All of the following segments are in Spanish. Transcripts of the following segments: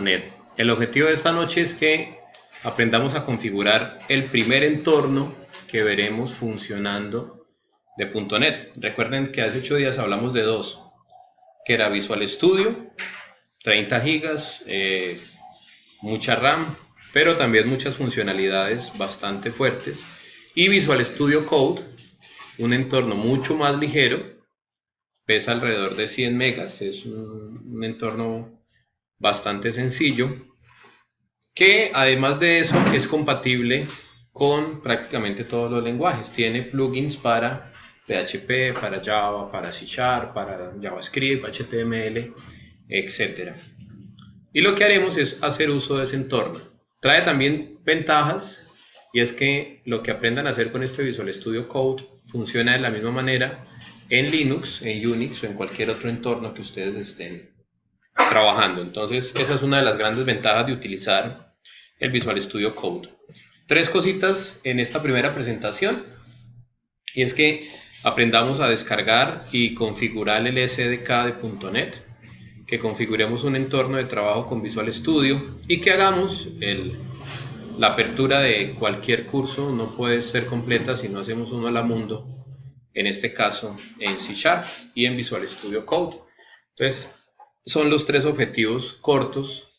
.NET. El objetivo de esta noche es que aprendamos a configurar el primer entorno que veremos funcionando de .NET. Recuerden que hace 8 días hablamos de dos, que era Visual Studio, 30 gigas, mucha RAM, pero también muchas funcionalidades bastante fuertes, y Visual Studio Code, un entorno mucho más ligero, pesa alrededor de 100 megas, es un entorno bastante sencillo, que además de eso es compatible con prácticamente todos los lenguajes. Tiene plugins para PHP, para Java, para C#, para JavaScript, HTML, etc. Y lo que haremos es hacer uso de ese entorno. Trae también ventajas, y es que lo que aprendan a hacer con este Visual Studio Code funciona de la misma manera en Linux, en Unix o en cualquier otro entorno que ustedes estén trabajando. Entonces esa es una de las grandes ventajas de utilizar el Visual Studio Code. 3 cositas en esta primera presentación, y es que aprendamos a descargar y configurar el SDK de .NET, que configuremos un entorno de trabajo con Visual Studio y que hagamos la apertura de cualquier curso. No puede ser completa si no hacemos uno a la mundo, en este caso en C# y en Visual Studio Code. Entonces son los 3 objetivos cortos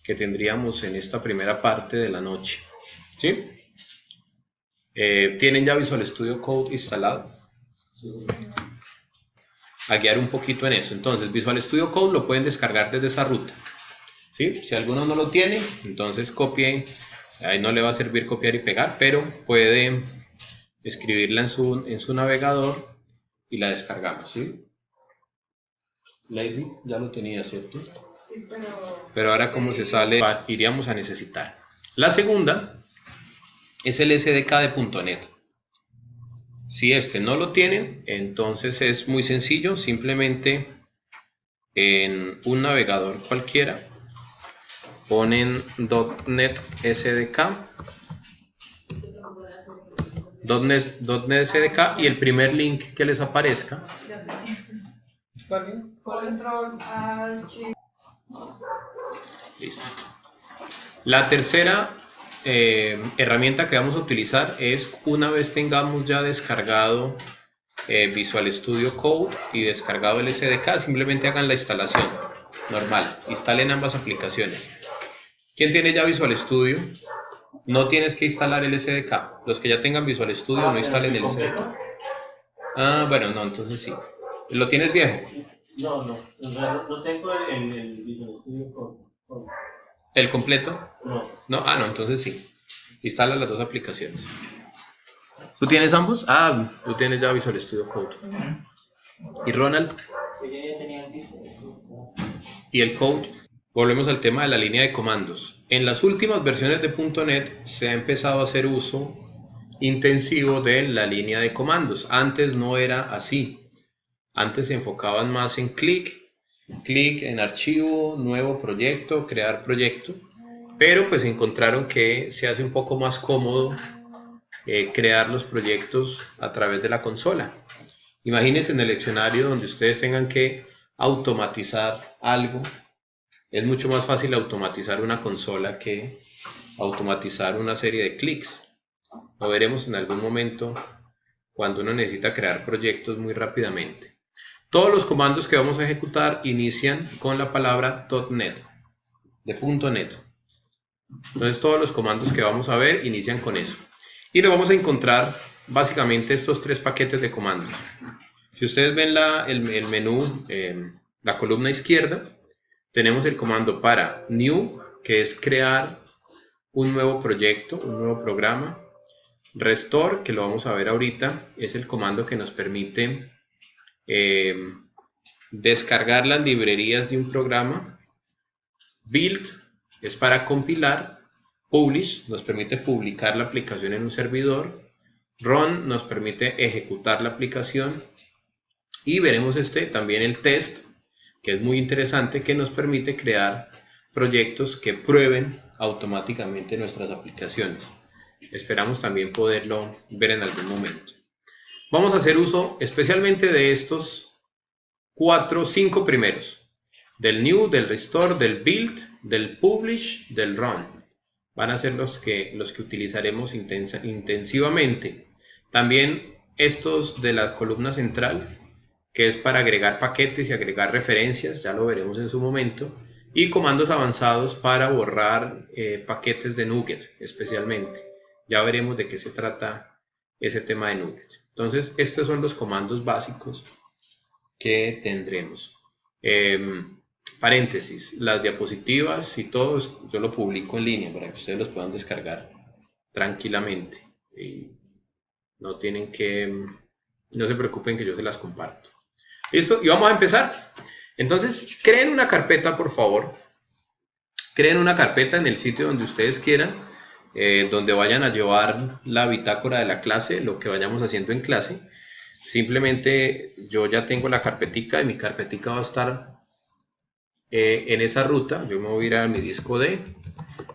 que tendríamos en esta primera parte de la noche, ¿sí? ¿Tienen ya Visual Studio Code instalado? A guiar un poquito en eso. Entonces Visual Studio Code lo pueden descargar desde esa ruta, ¿sí? Si alguno no lo tiene, entonces copie. Ahí no le va a servir copiar y pegar, pero puede escribirla en su navegador y la descargamos, ¿sí? Lady, ya lo tenía, ¿cierto? Sí, pero ahora como se sale, iríamos a necesitar. La segunda es el SDK de .NET. Si este no lo tienen, entonces es muy sencillo. Simplemente en un navegador cualquiera ponen .NET SDK, .NET SDK, y el primer link que les aparezca. Control Alt. Listo. La tercera herramienta que vamos a utilizar es, una vez tengamos ya descargado Visual Studio Code y descargado el SDK, simplemente hagan la instalación normal, instalen ambas aplicaciones. ¿Quién tiene ya Visual Studio? No tienes que instalar el SDK. Los que ya tengan Visual Studio no instalen el SDK. Ah, bueno, no, entonces sí. ¿Lo tienes viejo? No tengo el Visual Studio Code. ¿El completo? No. No, ah, no, entonces sí. Instala las dos aplicaciones. ¿Tú tienes ambos? Ah, tú tienes ya Visual Studio Code. ¿Y Ronald? Yo ya tenía el Visual Studio. ¿Y el Code? Volvemos al tema de la línea de comandos. En las últimas versiones de .NET se ha empezado a hacer uso intensivo de la línea de comandos. Antes no era así. Antes se enfocaban más en clic en archivo, nuevo proyecto, crear proyecto. Pero pues encontraron que se hace un poco más cómodo crear los proyectos a través de la consola. Imagínense en el escenario donde ustedes tengan que automatizar algo. Es mucho más fácil automatizar una consola que automatizar una serie de clics. Lo veremos en algún momento cuando uno necesita crear proyectos muy rápidamente. Todos los comandos que vamos a ejecutar inician con la palabra .NET, de .NET. Entonces todos los comandos que vamos a ver inician con eso. Y lo vamos a encontrar básicamente estos 3 paquetes de comandos. Si ustedes ven el menú, la columna izquierda, tenemos el comando para New, que es crear un nuevo proyecto, un nuevo programa. Restore, que lo vamos a ver ahorita, es el comando que nos permite descargar las librerías de un programa. Build es para compilar. Publish nos permite publicar la aplicación en un servidor. Run nos permite ejecutar la aplicación. Y veremos también el test, que es muy interesante, que nos permite crear proyectos que prueben automáticamente nuestras aplicaciones. Esperamos también poderlo ver en algún momento. Vamos a hacer uso especialmente de estos 5 primeros. del new, del restore, del build, del publish, del run. Van a ser los que utilizaremos intensivamente. También estos de la columna central, que es para agregar paquetes y agregar referencias, ya lo veremos en su momento, y comandos avanzados para borrar paquetes de NuGet especialmente. Ya veremos de qué se trata ese tema de NuGet. Entonces, estos son los comandos básicos que tendremos. Paréntesis, las diapositivas y todo, yo lo publico en línea para que ustedes los puedan descargar tranquilamente. Y no tienen que, no se preocupen que yo se las comparto. ¿Listo? Y vamos a empezar. Entonces, creen una carpeta, por favor. Creen una carpeta en el sitio donde ustedes quieran, donde vayan a llevar la bitácora de la clase, lo que vayamos haciendo en clase. Simplemente yo ya tengo la carpetica y mi carpetica va a estar en esa ruta. Yo me voy a ir a mi disco D,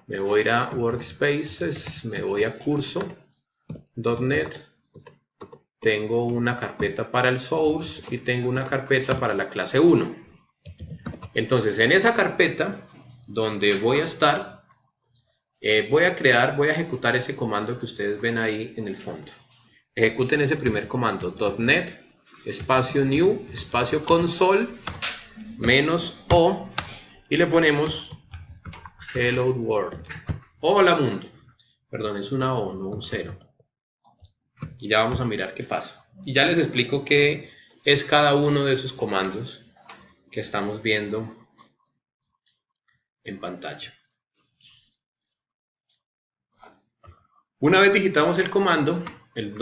me voy a ir a Workspaces, me voy a curso.net. Tengo una carpeta para el source y tengo una carpeta para la clase 1. Entonces, en esa carpeta donde voy a estar, voy a ejecutar ese comando que ustedes ven ahí en el fondo. Ejecuten ese primer comando, .NET, espacio new, espacio console, -o, y le ponemos hello world. Hola mundo. Perdón, es una O, no un 0. Y ya vamos a mirar qué pasa. Y ya les explico qué es cada uno de esos comandos que estamos viendo en pantalla. Una vez digitamos el comando, el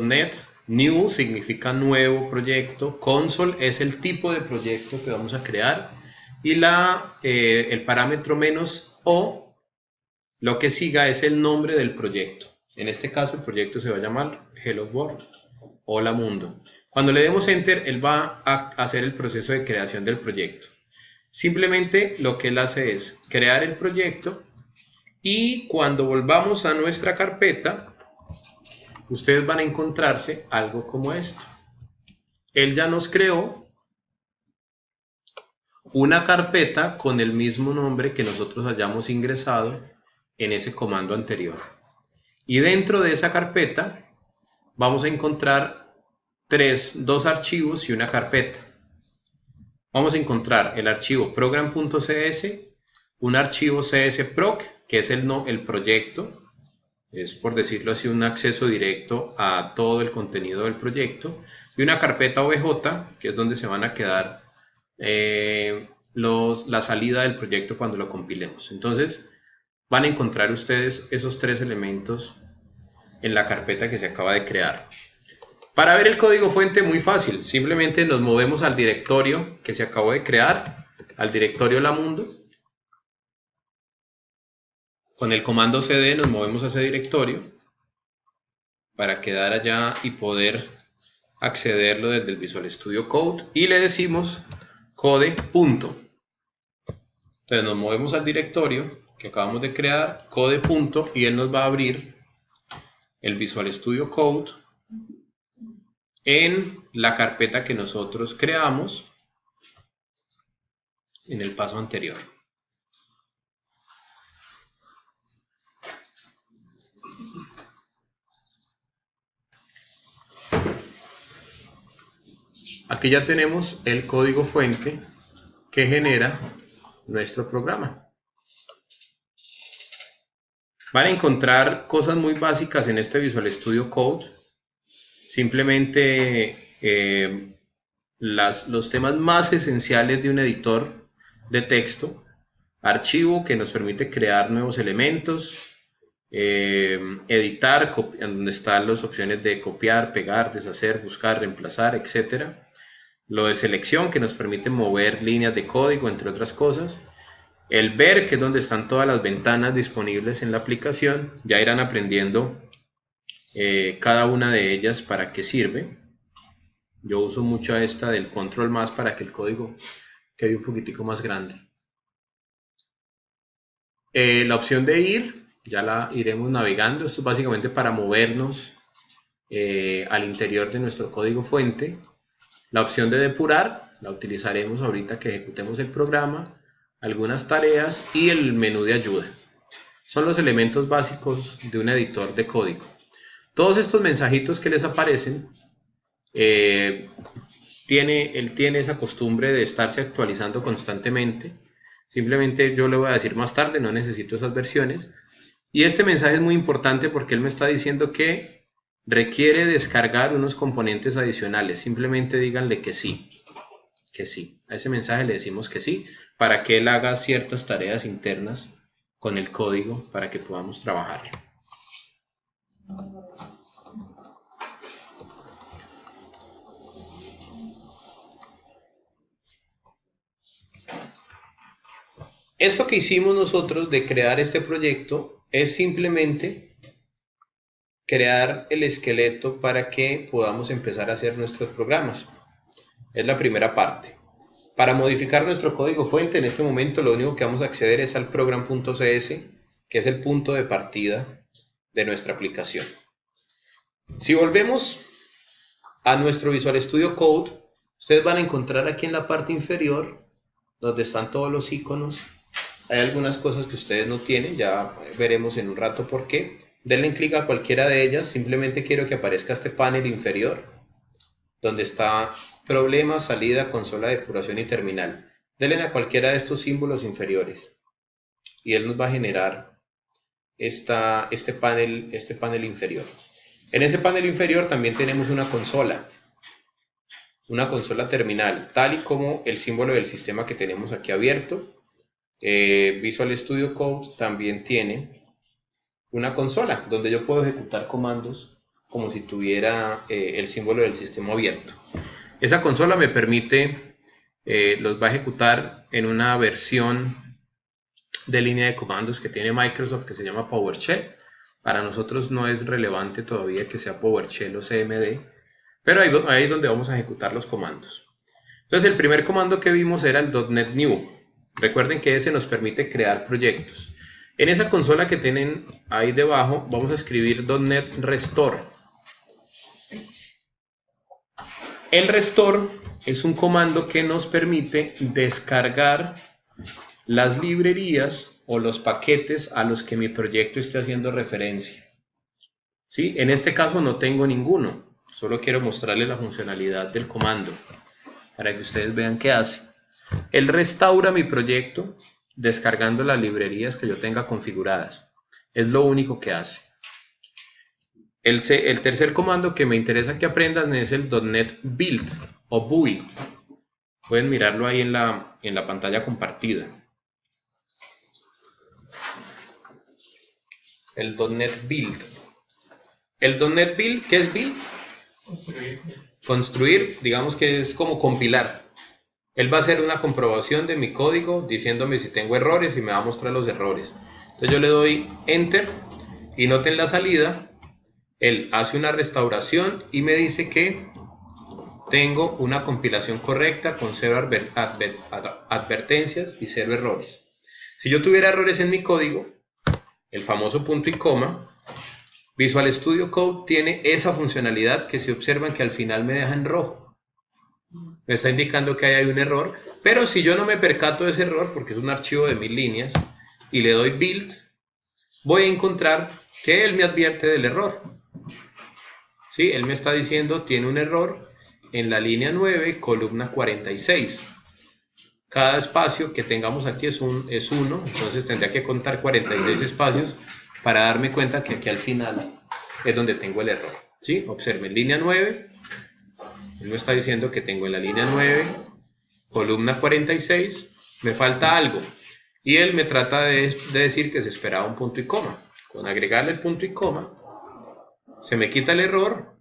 .NET new significa nuevo proyecto, console es el tipo de proyecto que vamos a crear y el parámetro -o, lo que siga es el nombre del proyecto. En este caso el proyecto se va a llamar Hello World, Hola Mundo. Cuando le demos Enter, él va a hacer el proceso de creación del proyecto. Simplemente lo que él hace es crear el proyecto y cuando volvamos a nuestra carpeta, ustedes van a encontrarse algo como esto. Él ya nos creó una carpeta con el mismo nombre que nosotros hayamos ingresado en ese comando anterior. Y dentro de esa carpeta vamos a encontrar dos archivos y una carpeta. Vamos a encontrar el archivo program.cs, un archivo csproc, que es el proyecto, es por decirlo así un acceso directo a todo el contenido del proyecto, y una carpeta obj, que es donde se van a quedar la salida del proyecto cuando lo compilemos. Entonces van a encontrar ustedes esos tres elementos en la carpeta que se acaba de crear. Para ver el código fuente, muy fácil, simplemente nos movemos al directorio que se acabó de crear, al directorio Lamundo. Con el comando cd nos movemos a ese directorio para quedar allá y poder accederlo desde el Visual Studio Code y le decimos code. Entonces nos movemos al directorio que acabamos de crear, code. Y él nos va a abrir el Visual Studio Code en la carpeta que nosotros creamos en el paso anterior. Aquí ya tenemos el código fuente que genera nuestro programa. Van a encontrar cosas muy básicas en este Visual Studio Code. Simplemente los temas más esenciales de un editor de texto. Archivo, que nos permite crear nuevos elementos. Editar, donde están las opciones de copiar, pegar, deshacer, buscar, reemplazar, etc. Lo de selección, que nos permite mover líneas de código, entre otras cosas. El ver, que es donde están todas las ventanas disponibles en la aplicación. Ya irán aprendiendo cada una de ellas para qué sirve. Yo uso mucho esta del control más para que el código quede un poquitico más grande. La opción de ir, ya la iremos navegando. Esto es básicamente para movernos al interior de nuestro código fuente. La opción de depurar, la utilizaremos ahorita que ejecutemos el programa, algunas tareas y el menú de ayuda. Son los elementos básicos de un editor de código. Todos estos mensajitos que les aparecen, él tiene esa costumbre de estarse actualizando constantemente. Simplemente yo le voy a decir más tarde, no necesito esas versiones. Y este mensaje es muy importante porque él me está diciendo que requiere descargar unos componentes adicionales. Simplemente díganle que sí. Que sí. A ese mensaje le decimos que sí, para que él haga ciertas tareas internas con el código para que podamos trabajar. Esto que hicimos nosotros de crear este proyecto es simplemente crear el esqueleto para que podamos empezar a hacer nuestros programas. Es la primera parte. Para modificar nuestro código fuente, en este momento lo único que vamos a acceder es al program.cs, que es el punto de partida de nuestra aplicación. Si volvemos a nuestro Visual Studio Code, ustedes van a encontrar aquí en la parte inferior, donde están todos los iconos, hay algunas cosas que ustedes no tienen, ya veremos en un rato por qué. Denle clic a cualquiera de ellas, simplemente quiero que aparezca este panel inferior, donde está problema, salida, consola de depuración y terminal. Denle a cualquiera de estos símbolos inferiores y él nos va a generar este panel inferior. En ese panel inferior también tenemos una consola terminal, tal y como el símbolo del sistema que tenemos aquí abierto. Visual Studio Code también tiene una consola donde yo puedo ejecutar comandos como si tuviera el símbolo del sistema abierto. Esa consola me permite, los va a ejecutar en una versión de línea de comandos que tiene Microsoft que se llama PowerShell. Para nosotros no es relevante todavía que sea PowerShell o CMD, pero ahí es donde vamos a ejecutar los comandos. Entonces el primer comando que vimos era el .NET New. Recuerden que ese nos permite crear proyectos. En esa consola que tienen ahí debajo vamos a escribir .NET Restore. El restore es un comando que nos permite descargar las librerías o los paquetes a los que mi proyecto esté haciendo referencia. ¿Sí? En este caso no tengo ninguno, solo quiero mostrarles la funcionalidad del comando para que ustedes vean qué hace. Él restaura mi proyecto descargando las librerías que yo tenga configuradas. Es lo único que hace. El tercer comando que me interesa que aprendan es el .NET Build o Build. Pueden mirarlo ahí en la pantalla compartida. El .NET Build. El .NET Build, ¿qué es Build? Construir. Construir, digamos que es como compilar. Él va a hacer una comprobación de mi código diciéndome si tengo errores y me va a mostrar los errores. Entonces yo le doy Enter y noten la salida. Él hace una restauración y me dice que tengo una compilación correcta con 0 advertencias y 0 errores. Si yo tuviera errores en mi código, el famoso punto y coma, Visual Studio Code tiene esa funcionalidad que si observan que al final me deja en rojo. Me está indicando que ahí hay un error, pero si yo no me percato de ese error, porque es un archivo de 1000 líneas, y le doy Build, voy a encontrar que él me advierte del error. ¿Sí? Él me está diciendo, tiene un error en la línea 9, columna 46. Cada espacio que tengamos aquí es 1, entonces tendría que contar 46 espacios para darme cuenta que aquí al final es donde tengo el error. ¿Sí? Observen, línea 9, él me está diciendo que tengo en la línea 9, columna 46, me falta algo. Y él me trata de decir que se esperaba un punto y coma. Con agregarle el punto y coma, se me quita el error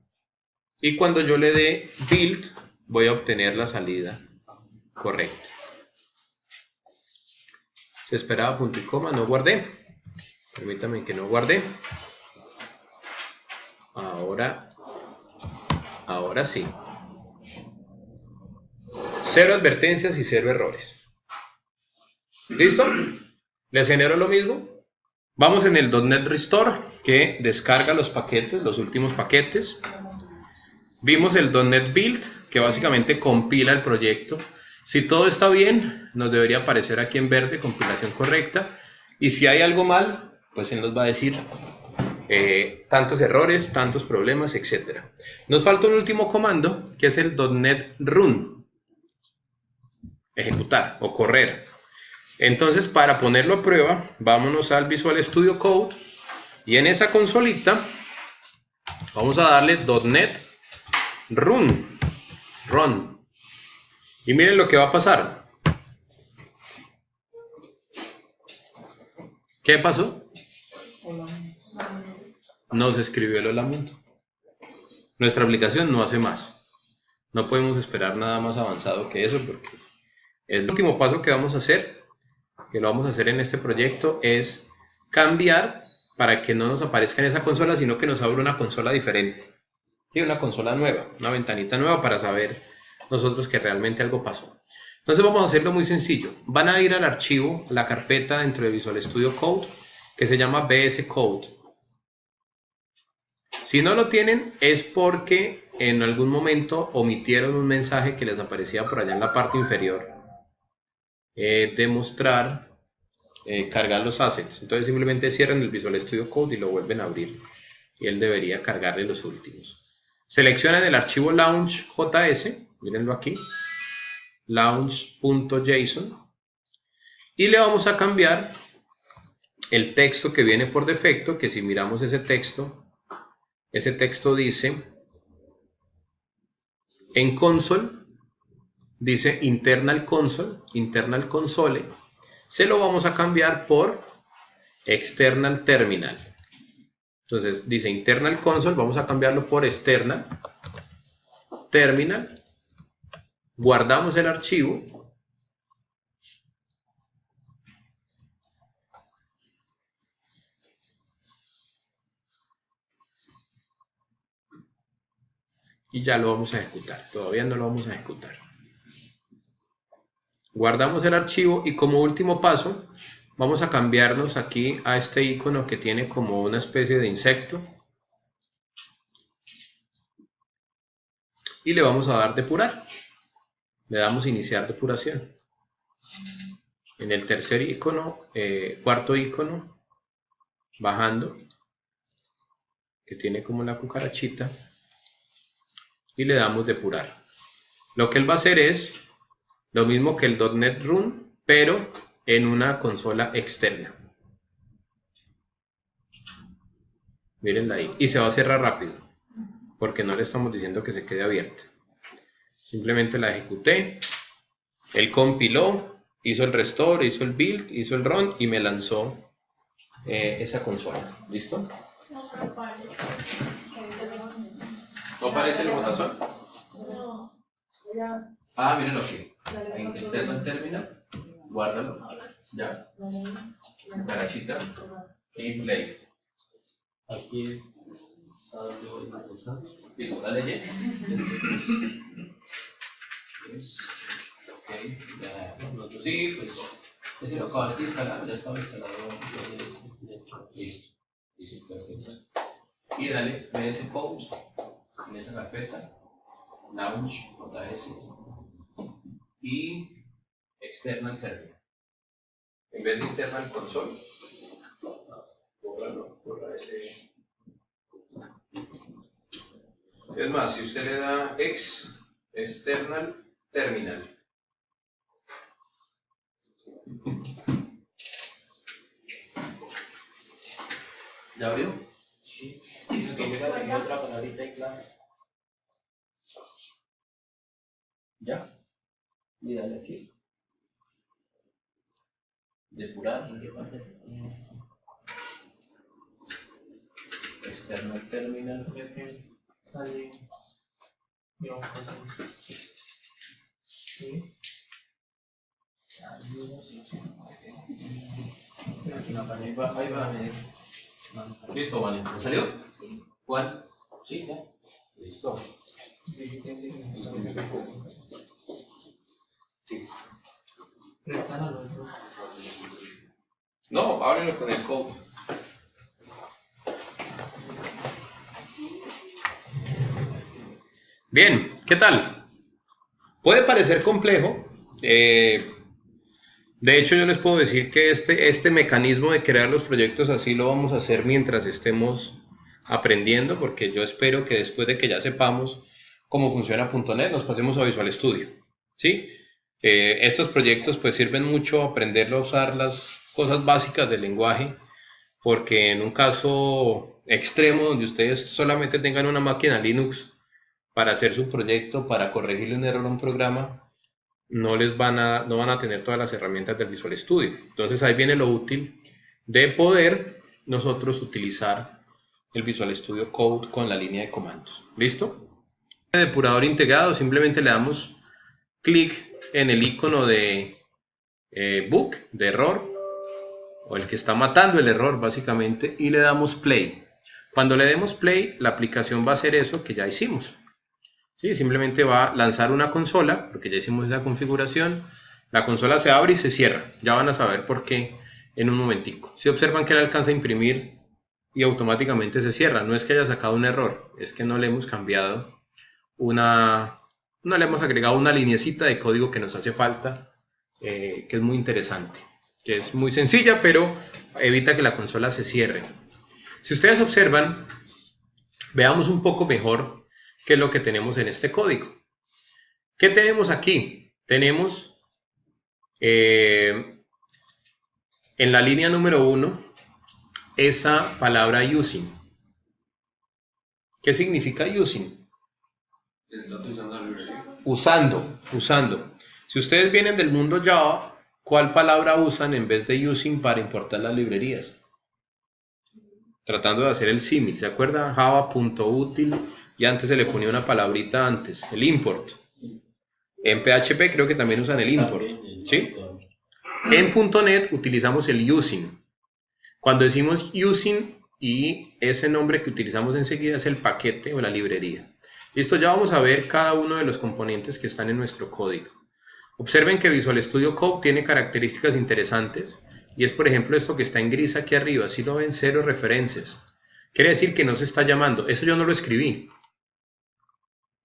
y cuando yo le dé Build, voy a obtener la salida correcta. Se esperaba punto y coma, no guardé. Permítame que no guardé. Ahora sí. 0 advertencias y 0 errores. ¿Listo? ¿Les genero lo mismo? Vamos en el .NET Restore, que descarga los paquetes, los últimos paquetes. Vimos el .NET Build, que básicamente compila el proyecto. Si todo está bien, nos debería aparecer aquí en verde, compilación correcta. Y si hay algo mal, pues él nos va a decir tantos errores, tantos problemas, etc. Nos falta un último comando, que es el .NET Run. Ejecutar o correr. Entonces, para ponerlo a prueba, vámonos al Visual Studio Code. Y en esa consolita, vamos a darle .NET Run. Y miren lo que va a pasar. ¿Qué pasó? Nos escribió el hola mundo. Nuestra aplicación no hace más. No podemos esperar nada más avanzado que eso, porque el último paso que vamos a hacer, que lo vamos a hacer en este proyecto, es cambiar para que no nos aparezca en esa consola, sino que nos abra una consola diferente. Sí, una consola nueva, una ventanita nueva para saber nosotros que realmente algo pasó. Entonces vamos a hacerlo muy sencillo. Van a ir al archivo, la carpeta dentro de Visual Studio Code, que se llama VS Code. Si no lo tienen, es porque en algún momento omitieron un mensaje que les aparecía por allá en la parte inferior. Demostrar, cargar los assets. Entonces simplemente cierran el Visual Studio Code y lo vuelven a abrir. Y él debería cargarle los últimos. Seleccionan el archivo launch.js, mírenlo aquí, launch.json, y le vamos a cambiar el texto que viene por defecto, que si miramos ese texto dice, en console, dice internal console, se lo vamos a cambiar por external terminal. Entonces dice internal console, vamos a cambiarlo por external terminal, guardamos el archivo y ya lo vamos a ejecutar. Todavía no lo vamos a ejecutar. Guardamos el archivo y como último paso vamos a cambiarnos aquí a este icono que tiene como una especie de insecto y le vamos a dar depurar. Le damos iniciar depuración. En el tercer icono, cuarto icono, bajando, que tiene como la cucarachita, y le damos depurar. Lo que él va a hacer es lo mismo que el .NET Run, pero en una consola externa. Mírenla ahí. Y se va a cerrar rápido, porque no le estamos diciendo que se quede abierta. Simplemente la ejecuté, él compiló, hizo el restore, hizo el build, hizo el run y me lanzó esa consola. ¿Listo? No aparece. ¿No aparece el botazón? No. Ya. Ah, mírenlo aquí. En external terminal, guárdalo. Ya. Carachita. Y play. Aquí a donde voy a pasar. Listo, dale yes. Ok, ya. Nosotros sí, pues. Ese lo acabas de instalar, ya estaba instalado. Listo. Listo, perfecto. Y dale VS Code en esa carpeta, launch.js y external terminal. En vez de internal console, borra ese. Es más, si usted le da external terminal. ¿Ya abrió? Sí. Es que llega otra palabrita y clave. ¿Ya? Y dale aquí. Depurar. ¿En qué parte se tiene eso? External terminal. Es que sale. Yo, pues, ¿sí? Ahí va. Listo, vale. ¿Te salió? Sí. ¿Cuál? Sí, ya. Listo. Sí. Prestan al otro. No, ábrelo con el code. Bien, ¿qué tal? Puede parecer complejo. De hecho, yo les puedo decir que este mecanismo de crear los proyectos así lo vamos a hacer mientras estemos aprendiendo, porque yo espero que después de que ya sepamos cómo funciona .NET, nos pasemos a Visual Studio, ¿sí? Estos proyectos pues sirven mucho aprender a usar las cosas básicas del lenguaje, porque en un caso extremo donde ustedes solamente tengan una máquina Linux para hacer su proyecto, para corregirle un error a un programa, no van a tener todas las herramientas del Visual Studio. Entonces ahí viene lo útil de poder nosotros utilizar el Visual Studio Code con la línea de comandos. ¿Listo? El depurador integrado, simplemente le damos clic en el icono de bug, de error, o el que está matando el error básicamente, y le damos play. Cuando le demos play, la aplicación va a hacer eso que ya hicimos. ¿Sí? Simplemente va a lanzar una consola, porque ya hicimos esa configuración. La consola se abre y se cierra. Ya van a saber por qué en un momentico. Si observan que él alcanza a imprimir y automáticamente se cierra. No es que haya sacado un error, es que no le hemos cambiado no le hemos agregado una linecita de código que nos hace falta, que es muy interesante, que es muy sencilla, pero evita que la consola se cierre. Si ustedes observan, veamos un poco mejor qué es lo que tenemos en este código. ¿Qué tenemos aquí? Tenemos en la línea número 1 esa palabra using. ¿Qué significa using? Está utilizando la librería. Usando. Si ustedes vienen del mundo Java, ¿cuál palabra usan en vez de using para importar las librerías? Tratando de hacer el símil, ¿se acuerdan? Java.util, y antes se le ponía una palabrita antes, el import. En PHP creo que también usan el import, ¿sí? En .NET utilizamos el using. Cuando decimos using, y ese nombre que utilizamos enseguida es el paquete o la librería. Listo, ya vamos a ver cada uno de los componentes que están en nuestro código. Observen que Visual Studio Code tiene características interesantes, y es por ejemplo esto que está en gris aquí arriba. Si lo ven, 0 referencias. Quiere decir que no se está llamando. Eso yo no lo escribí.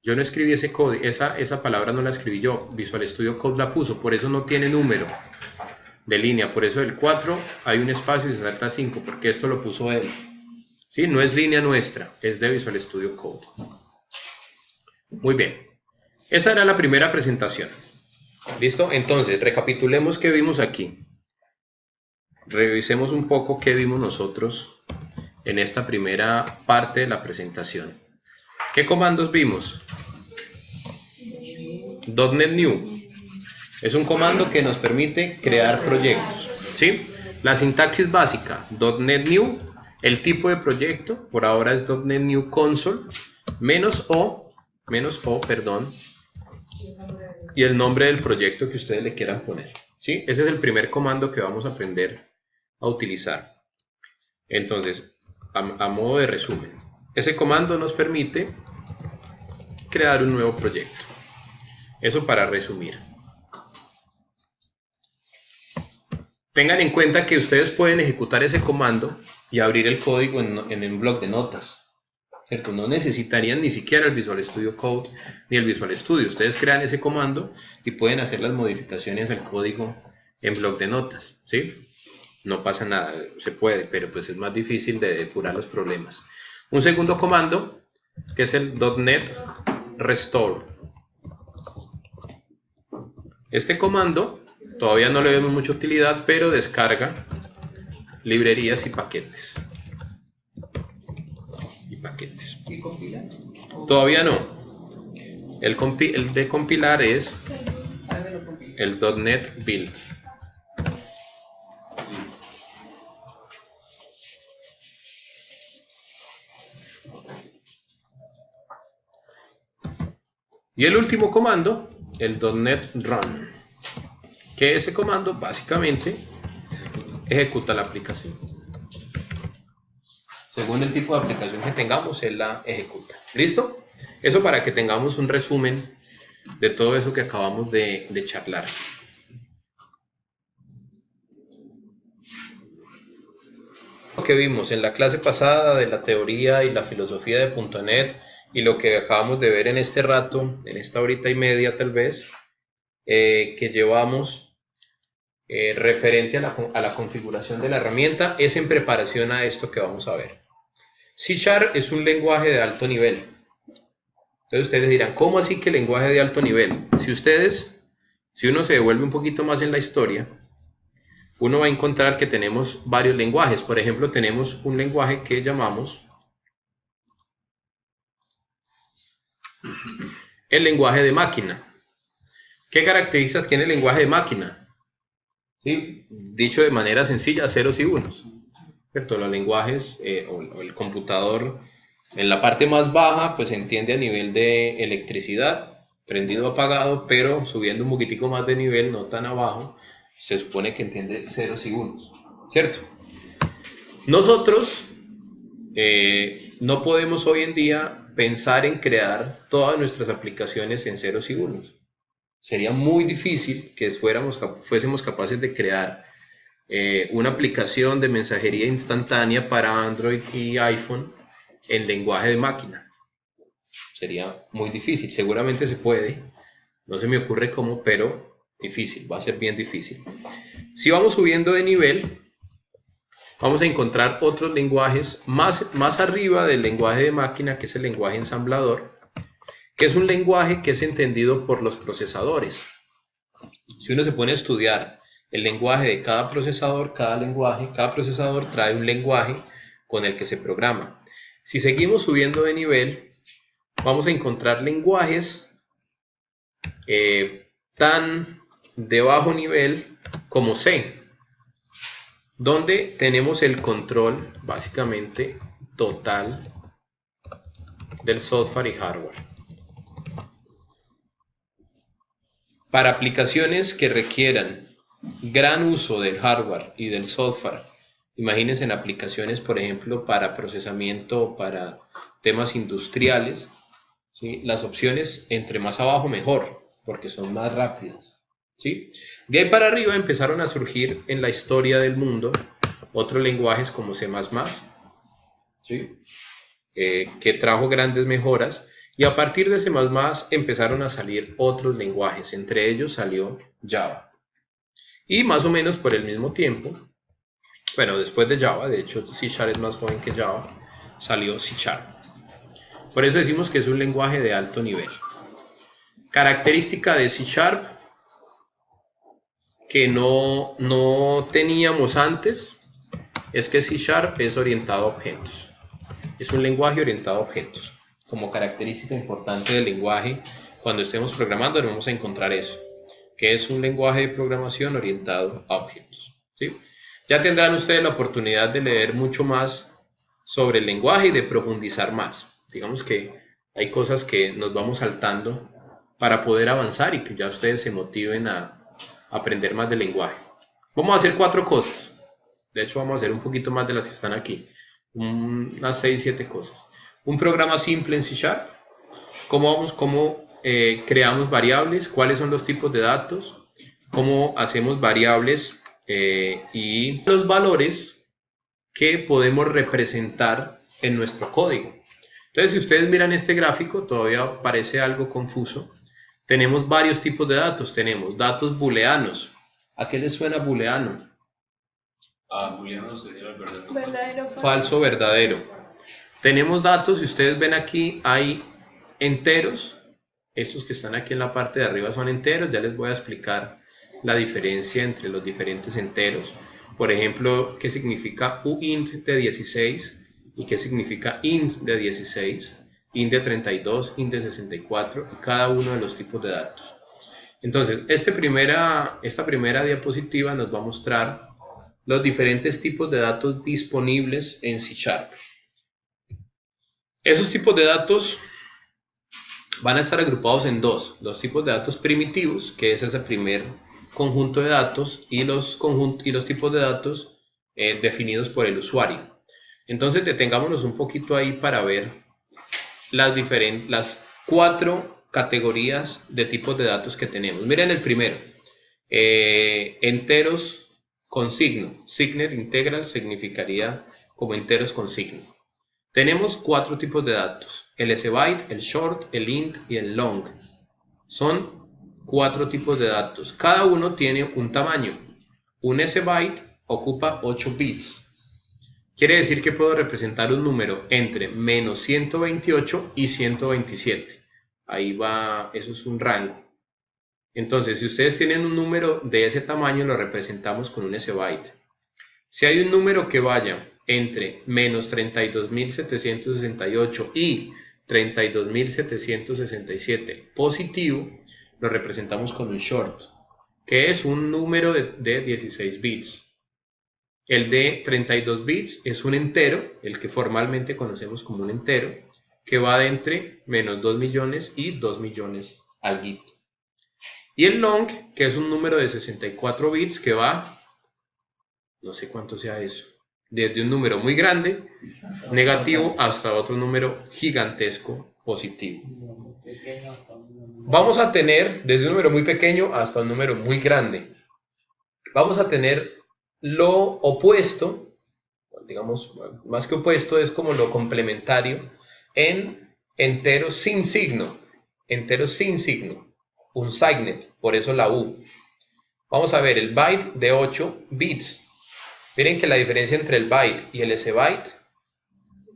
Yo no escribí ese código, esa palabra no la escribí yo. Visual Studio Code la puso, por eso no tiene número de línea. Por eso del 4 hay un espacio y se salta 5, porque esto lo puso él. ¿Sí? No es línea nuestra, es de Visual Studio Code. Muy bien. Esa era la primera presentación. ¿Listo? Entonces, recapitulemos qué vimos aquí. Revisemos un poco qué vimos nosotros en esta primera parte de la presentación. ¿Qué comandos vimos? .NET New. Es un comando que nos permite crear proyectos. ¿Sí? La sintaxis básica, .NET New. El tipo de proyecto, por ahora es .NET New Console, menos O, y el nombre del proyecto que ustedes le quieran poner. ¿Sí? Ese es el primer comando que vamos a aprender a utilizar. Entonces, a modo de resumen, ese comando nos permite crear un nuevo proyecto. Eso para resumir. Tengan en cuenta que ustedes pueden ejecutar ese comando y abrir el código en un bloc de notas. ¿Cierto? No necesitarían ni siquiera el Visual Studio Code ni el Visual Studio. Ustedes crean ese comando y pueden hacer las modificaciones al código en bloc de notas. ¿Sí? No pasa nada, se puede, pero pues es más difícil de depurar los problemas. Un segundo comando, que es el .NET Restore. Este comando todavía no le vemos mucha utilidad, pero descarga librerías y paquetes. ¿Y compila? Todavía no. El de compilar es el .NET Build. Y el último comando, el .NET Run, que ese comando básicamente ejecuta la aplicación. Según el tipo de aplicación que tengamos, él la ejecuta. ¿Listo? Eso para que tengamos un resumen de todo eso que acabamos de charlar. Lo que vimos en la clase pasada de la teoría y la filosofía de .NET y lo que acabamos de ver en este rato, en esta horita y media tal vez, que llevamos referente a la configuración de la herramienta, es en preparación a esto que vamos a ver. C# es un lenguaje de alto nivel. Entonces ustedes dirán, ¿cómo así que lenguaje de alto nivel? Si uno se devuelve un poquito más en la historia, uno va a encontrar que tenemos varios lenguajes. Por ejemplo, tenemos un lenguaje que llamamos el lenguaje de máquina. ¿Qué características tiene el lenguaje de máquina? ¿Sí? Dicho de manera sencilla, ceros y unos. ¿Cierto? Los lenguajes o el computador en la parte más baja pues se entiende a nivel de electricidad, prendido o apagado, pero subiendo un poquitico más de nivel, no tan abajo, se supone que entiende ceros y unos, ¿cierto? Nosotros no podemos hoy en día pensar en crear todas nuestras aplicaciones en ceros y unos. Sería muy difícil que fuésemos capaces de crear una aplicación de mensajería instantánea para Android y iPhone en lenguaje de máquina. Sería muy difícil. Seguramente se puede. No se me ocurre cómo, pero difícil. Va a ser bien difícil. Si vamos subiendo de nivel, vamos a encontrar otros lenguajes más arriba del lenguaje de máquina, que es el lenguaje ensamblador, que es un lenguaje que es entendido por los procesadores. Si uno se pone a estudiar el lenguaje de cada procesador, cada procesador trae un lenguaje con el que se programa. Si seguimos subiendo de nivel, vamos a encontrar lenguajes tan de bajo nivel como C, donde tenemos el control básicamente total del software y hardware. Para aplicaciones que requieran gran uso del hardware y del software, imagínense en aplicaciones, por ejemplo, para procesamiento, para temas industriales, ¿sí? Las opciones entre más abajo mejor, porque son más rápidas, ¿sí? De ahí para arriba empezaron a surgir en la historia del mundo otros lenguajes como C++, ¿sí? Que trajo grandes mejoras, y a partir de C++ empezaron a salir otros lenguajes, entre ellos salió Java. Y más o menos por el mismo tiempo, bueno, después de Java, de hecho C# es más joven que Java, salió C#. Por eso decimos que es un lenguaje de alto nivel. Característica de C# que no teníamos antes es que C# es orientado a objetos. Es un lenguaje orientado a objetos. Como característica importante del lenguaje, cuando estemos programando debemos encontrar eso, que es un lenguaje de programación orientado a objetos, ¿sí? Ya tendrán ustedes la oportunidad de leer mucho más sobre el lenguaje y de profundizar más. Digamos que hay cosas que nos vamos saltando para poder avanzar y que ya ustedes se motiven a aprender más del lenguaje. Vamos a hacer 4 cosas. De hecho, vamos a hacer un poquito más de las que están aquí. Unas 6, 7 cosas. Un programa simple en C#. Cómo creamos variables, cuáles son los tipos de datos, cómo hacemos variables y los valores que podemos representar en nuestro código. Entonces, si ustedes miran este gráfico, todavía parece algo confuso. Tenemos varios tipos de datos. Tenemos datos booleanos. ¿A qué les suena booleano? Booleano sería el verdadero. Verdadero, Falso, verdadero. Tenemos datos, si ustedes ven aquí, hay enteros. Estos que están aquí en la parte de arriba son enteros. Ya les voy a explicar la diferencia entre los diferentes enteros. Por ejemplo, qué significa uint de 16 y qué significa int de 16, int de 32, int de 64 y cada uno de los tipos de datos. Entonces, esta primera diapositiva nos va a mostrar los diferentes tipos de datos disponibles en C#. Esos tipos de datos van a estar agrupados en dos: los tipos de datos primitivos, que es ese primer conjunto de datos, y los tipos de datos definidos por el usuario. Entonces detengámonos un poquito ahí para ver las 4 categorías de tipos de datos que tenemos. Miren el primero, enteros con signo. Signet integral significaría como enteros con signo. Tenemos 4 tipos de datos: el sbyte, el short, el int y el long. Son 4 tipos de datos. Cada uno tiene un tamaño. Un sbyte ocupa 8 bits. Quiere decir que puedo representar un número entre menos 128 y 127. Ahí va, eso es un rango. Entonces, si ustedes tienen un número de ese tamaño, lo representamos con un sbyte. Si hay un número que vaya entre menos 32.768 y 32.767 positivo, lo representamos con un short, que es un número de 16 bits. El de 32 bits es un entero, el que formalmente conocemos como un entero, que va de entre menos 2 millones y 2 millones alguito. Y el long, que es un número de 64 bits que va, no sé cuánto sea eso, desde un número muy grande, negativo, hasta otro número gigantesco, positivo. Vamos a tener desde un número muy pequeño hasta un número muy grande. Vamos a tener lo opuesto, digamos, más que opuesto, es como lo complementario en enteros sin signo, un signet, por eso la U. Vamos a ver el byte de 8 bits. Miren que la diferencia entre el byte y el sbyte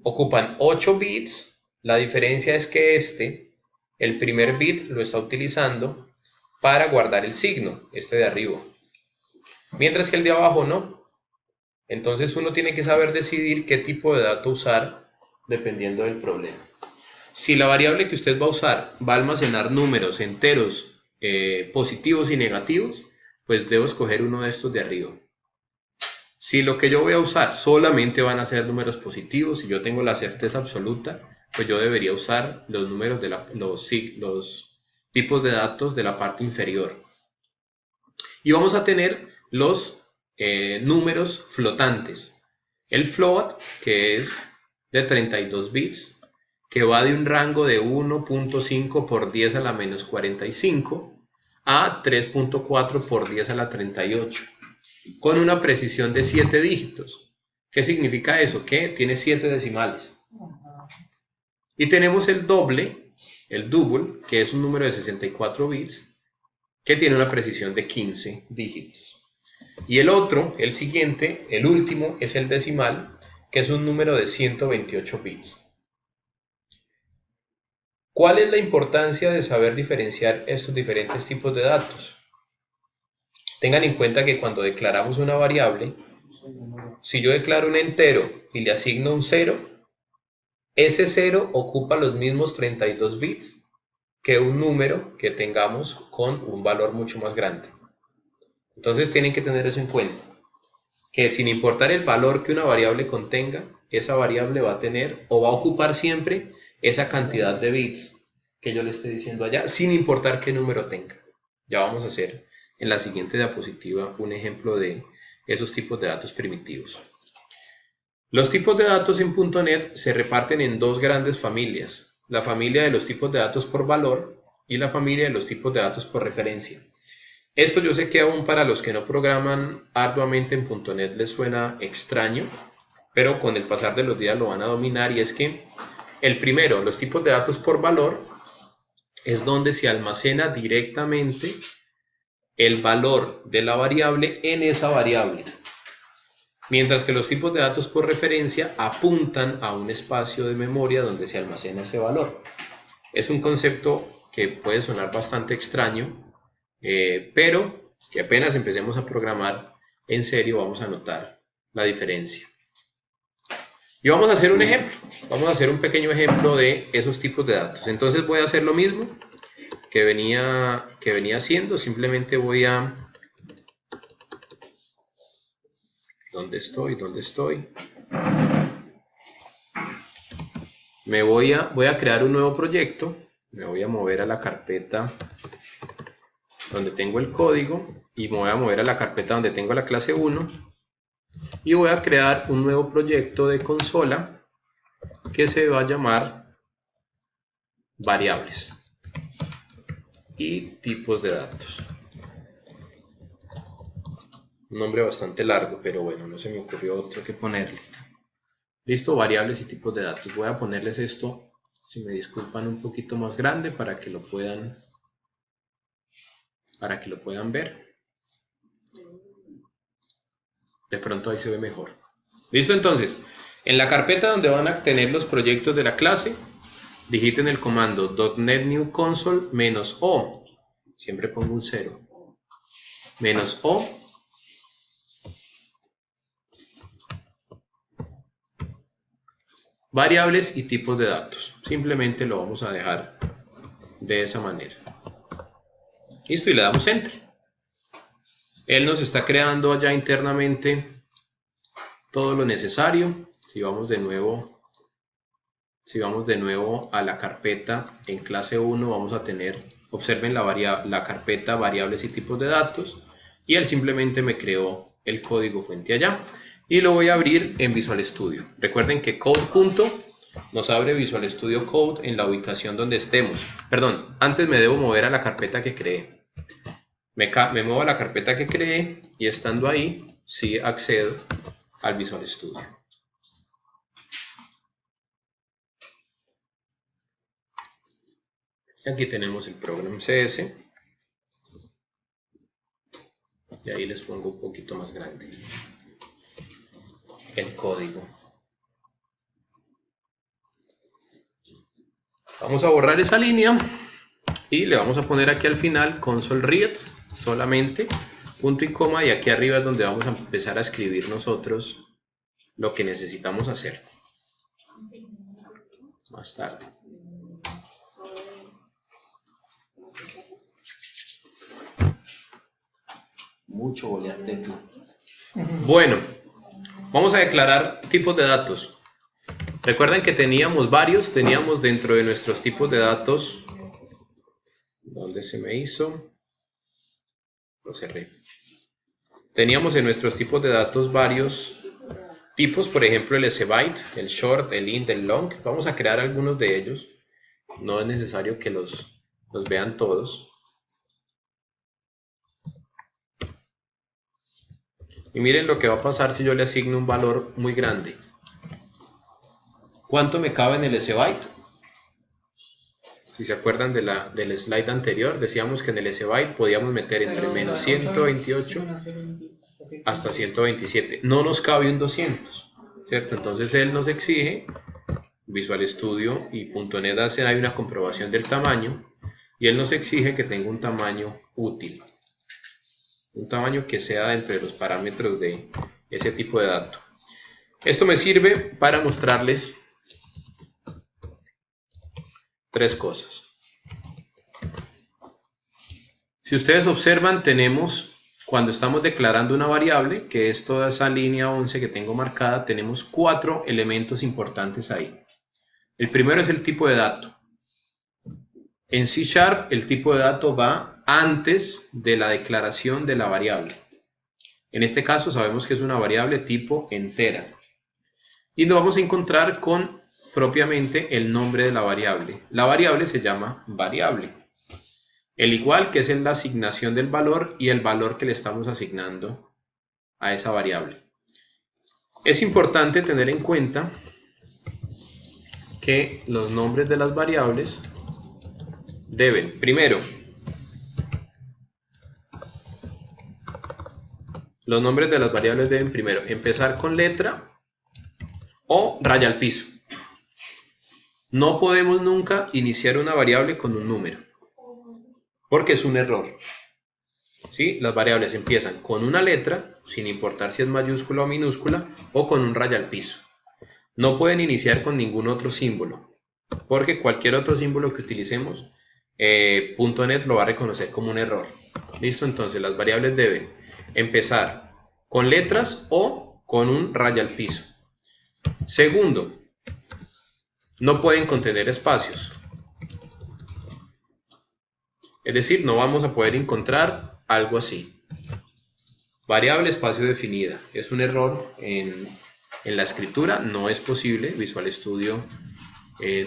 ocupan 8 bits. La diferencia es que el primer bit lo está utilizando para guardar el signo, este de arriba, mientras que el de abajo no. Entonces uno tiene que saber decidir qué tipo de dato usar dependiendo del problema. Si la variable que usted va a usar va a almacenar números enteros positivos y negativos, pues debo escoger uno de estos de arriba. Si lo que yo voy a usar solamente van a ser números positivos y yo tengo la certeza absoluta, pues yo debería usar los números de los tipos de datos de la parte inferior. Y vamos a tener los números flotantes. El float, que es de 32 bits, que va de un rango de 1.5 por 10 a la menos 45 a 3.4 por 10 a la 38, con una precisión de 7 dígitos. ¿Qué significa eso? Que tiene 7 decimales. Y tenemos el double, que es un número de 64 bits, que tiene una precisión de 15 dígitos. Y el otro, el siguiente, el último, es el decimal, que es un número de 128 bits. ¿Cuál es la importancia de saber diferenciar estos diferentes tipos de datos? Tengan en cuenta que cuando declaramos una variable, si yo declaro un entero y le asigno un 0, ese 0 ocupa los mismos 32 bits que un número que tengamos con un valor mucho más grande. Entonces tienen que tener eso en cuenta, que sin importar el valor que una variable contenga, esa variable va a tener o va a ocupar siempre esa cantidad de bits que yo le estoy diciendo allá, sin importar qué número tenga. Ya vamos a hacer en la siguiente diapositiva un ejemplo de esos tipos de datos primitivos. Los tipos de datos en .NET se reparten en dos grandes familias: la familia de los tipos de datos por valor y la familia de los tipos de datos por referencia. Esto yo sé que aún para los que no programan arduamente en .NET les suena extraño, pero con el pasar de los días lo van a dominar, y es que el primero, los tipos de datos por valor, es donde se almacena directamente el valor de la variable en esa variable, mientras que los tipos de datos por referencia apuntan a un espacio de memoria donde se almacena ese valor. Es un concepto que puede sonar bastante extraño, pero que apenas empecemos a programar en serio vamos a notar la diferencia. Y vamos a hacer un ejemplo, vamos a hacer un pequeño ejemplo de esos tipos de datos. Entonces voy a hacer lo mismo que venía haciendo, simplemente voy a... ¿Dónde estoy? Voy a crear un nuevo proyecto, me voy a mover a la carpeta donde tengo el código y me voy a mover a la carpeta donde tengo la clase 1 y voy a crear un nuevo proyecto de consola que se va a llamar variables y tipos de datos. Un nombre bastante largo, pero bueno, no se me ocurrió otro que ponerle. Listo, variables y tipos de datos. Voy a ponerles esto, si me disculpan, un poquito más grande para que lo puedan ver. De pronto ahí se ve mejor. Listo, entonces, en la carpeta donde van a tener los proyectos de la clase, digiten el comando .NET New Console -o, siempre pongo un 0, -o, variables y tipos de datos. Simplemente lo vamos a dejar de esa manera. Listo, y le damos Enter. Él nos está creando allá internamente todo lo necesario. Si vamos de nuevo a la carpeta en clase 1, vamos a tener, observen la carpeta variables y tipos de datos, y él simplemente me creó el código fuente allá, y lo voy a abrir en Visual Studio. Recuerden que code. Nos abre Visual Studio Code en la ubicación donde estemos. Perdón, antes me debo mover a la carpeta que creé. Me muevo a la carpeta que creé y estando ahí, sí accedo al Visual Studio. Aquí tenemos el Program CS. Y ahí les pongo un poquito más grande el código. Vamos a borrar esa línea y le vamos a poner aquí al final console read solamente, punto y coma, y aquí arriba es donde vamos a empezar a escribir nosotros lo que necesitamos hacer más tarde. Mucho bolear tecla. Bueno, vamos a declarar tipos de datos. Recuerden que teníamos dentro de nuestros tipos de datos. ¿Dónde se me hizo? Lo cerré. Teníamos en nuestros tipos de datos varios tipos, por ejemplo el sbyte, el short, el int, el long. Vamos a crear algunos de ellos. No es necesario que los vean todos. Y miren lo que va a pasar si yo le asigno un valor muy grande. ¿Cuánto me cabe en el sbyte? Si se acuerdan del slide anterior, decíamos que en el sbyte podíamos meter entre menos 128 hasta 127. No nos cabe un 200, ¿cierto? Entonces él nos exige, Visual Studio y .NET hacen ahí una comprobación del tamaño, y él nos exige que tenga un tamaño útil. Un tamaño que sea dentro de los parámetros de ese tipo de dato. Esto me sirve para mostrarles tres cosas. Si ustedes observan, tenemos, cuando estamos declarando una variable, que es toda esa línea 11 que tengo marcada, tenemos 4 elementos importantes ahí. El primero es el tipo de dato. En C# el tipo de dato va antes de la declaración de la variable. En este caso sabemos que es una variable tipo entera. Y nos vamos a encontrar con propiamente el nombre de la variable. La variable se llama variable. El igual que es en la asignación del valor y el valor que le estamos asignando a esa variable. Es importante tener en cuenta que los nombres de las variables deben, primero, los nombres de las variables deben primero empezar con letra o raya al piso. No podemos nunca iniciar una variable con un número, porque es un error. ¿Sí? Las variables empiezan con una letra, sin importar si es mayúscula o minúscula, o con un raya al piso. No pueden iniciar con ningún otro símbolo, porque cualquier otro símbolo que utilicemos, .NET lo va a reconocer como un error. ¿Listo? Entonces las variables deben empezar con letras o con un raya al piso. Segundo, no pueden contener espacios. Es decir, no vamos a poder encontrar algo así. Variable espacio definida. Es un error en la escritura, no es posible. Visual Studio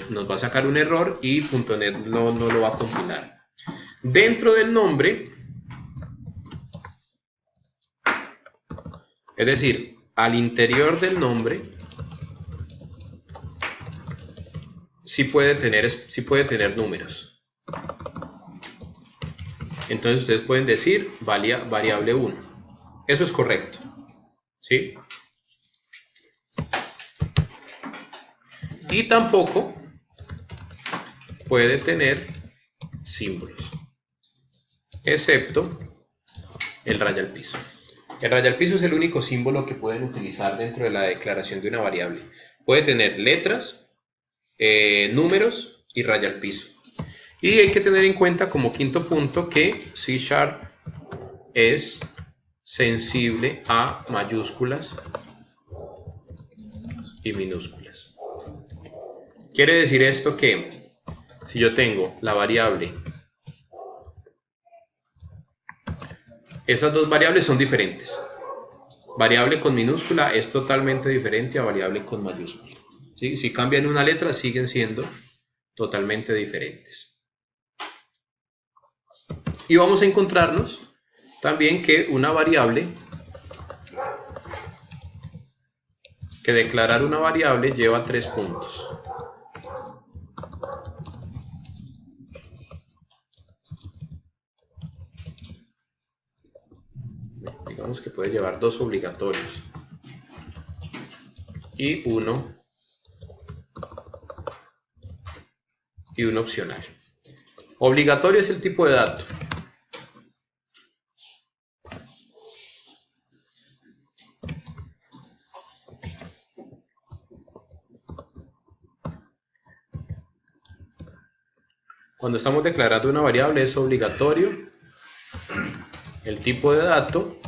nos va a sacar un error y .NET no lo va a compilar. Dentro del nombre, es decir, al interior del nombre, sí puede tener números. Entonces ustedes pueden decir variable 1. Eso es correcto, ¿sí? Y tampoco puede tener símbolos, excepto el raya al piso. El raya al piso es el único símbolo que pueden utilizar dentro de la declaración de una variable. Puede tener letras, números y raya al piso. Y hay que tener en cuenta como quinto punto que C# es sensible a mayúsculas y minúsculas. Quiere decir esto que si yo tengo la variable, esas dos variables son diferentes. Variable con minúscula es totalmente diferente a variable con mayúscula, ¿sí? Si cambian una letra, siguen siendo totalmente diferentes. Y vamos a encontrarnos también que una variable, que declarar una variable lleva 3 puntos. Digamos que puede llevar 2 obligatorios y uno opcional. Obligatorio es el tipo de dato. Cuando estamos declarando una variable es obligatorio el tipo de dato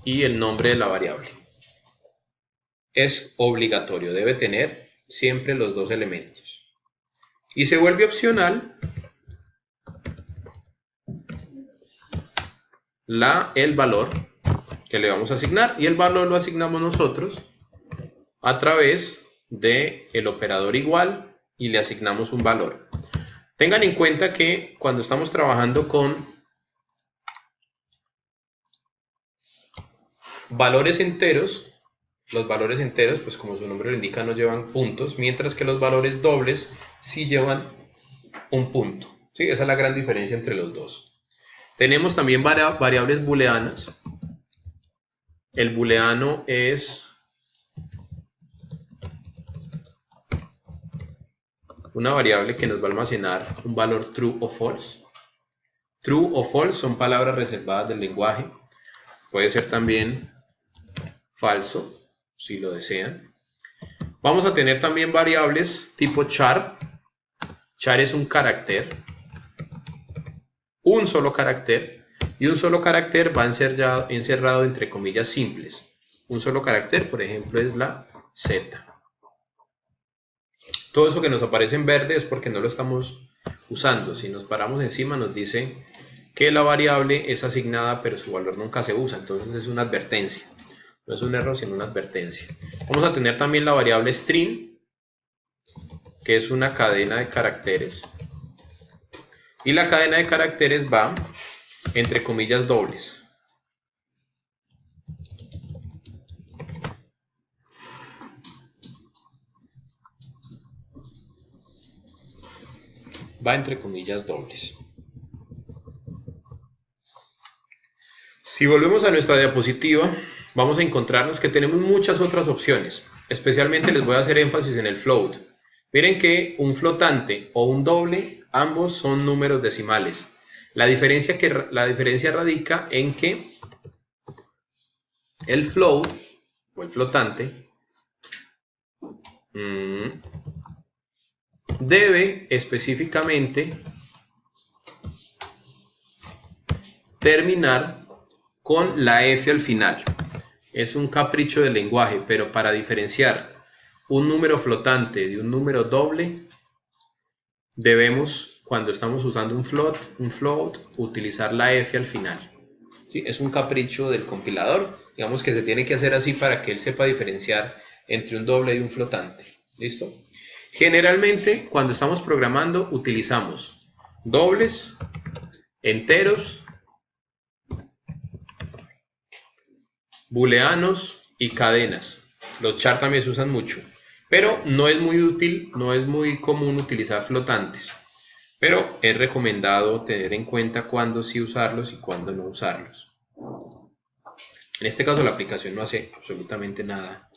y el nombre de la variable. Es obligatorio, debe tener siempre los dos elementos. Y se vuelve opcional el valor que le vamos a asignar, y el valor lo asignamos nosotros a través del operador igual y le asignamos un valor. Tengan en cuenta que cuando estamos trabajando con valores enteros, los valores enteros, pues como su nombre lo indica, no llevan puntos, mientras que los valores dobles sí llevan un punto, ¿sí? Esa es la gran diferencia entre los dos. Tenemos también variables booleanas. El booleano es una variable que nos va a almacenar un valor true o false. True o false son palabras reservadas del lenguaje. Puede ser también falso, si lo desean. Vamos a tener también variables tipo char. Char es un carácter, un solo carácter, y un solo carácter va encerrado entre comillas simples. Un solo carácter, por ejemplo, es la Z. Todo eso que nos aparece en verde es porque no lo estamos usando. Si nos paramos encima nos dice que la variable es asignada pero su valor nunca se usa, entonces es una advertencia. No es un error, sino una advertencia. Vamos a tener también la variable string, que es una cadena de caracteres. Y la cadena de caracteres va entre comillas dobles. Va entre comillas dobles. Si volvemos a nuestra diapositiva, vamos a encontrarnos que tenemos muchas otras opciones. Especialmente les voy a hacer énfasis en el float. Miren que un flotante o un doble, ambos son números decimales. La diferencia radica en que el float o el flotante debe específicamente terminar con la F al final. Es un capricho del lenguaje, pero para diferenciar un número flotante de un número doble, debemos, cuando estamos usando un float, utilizar la F al final. ¿Sí? Es un capricho del compilador, digamos que se tiene que hacer así para que él sepa diferenciar entre un doble y un flotante. ¿Listo? Generalmente, cuando estamos programando, utilizamos dobles, enteros, booleanos y cadenas. Los char también se usan mucho. pero no es muy útil, no es muy común utilizar flotantes. Pero es recomendado tener en cuenta cuándo sí usarlos y cuándo no usarlos. En este caso la aplicación no hace absolutamente nada.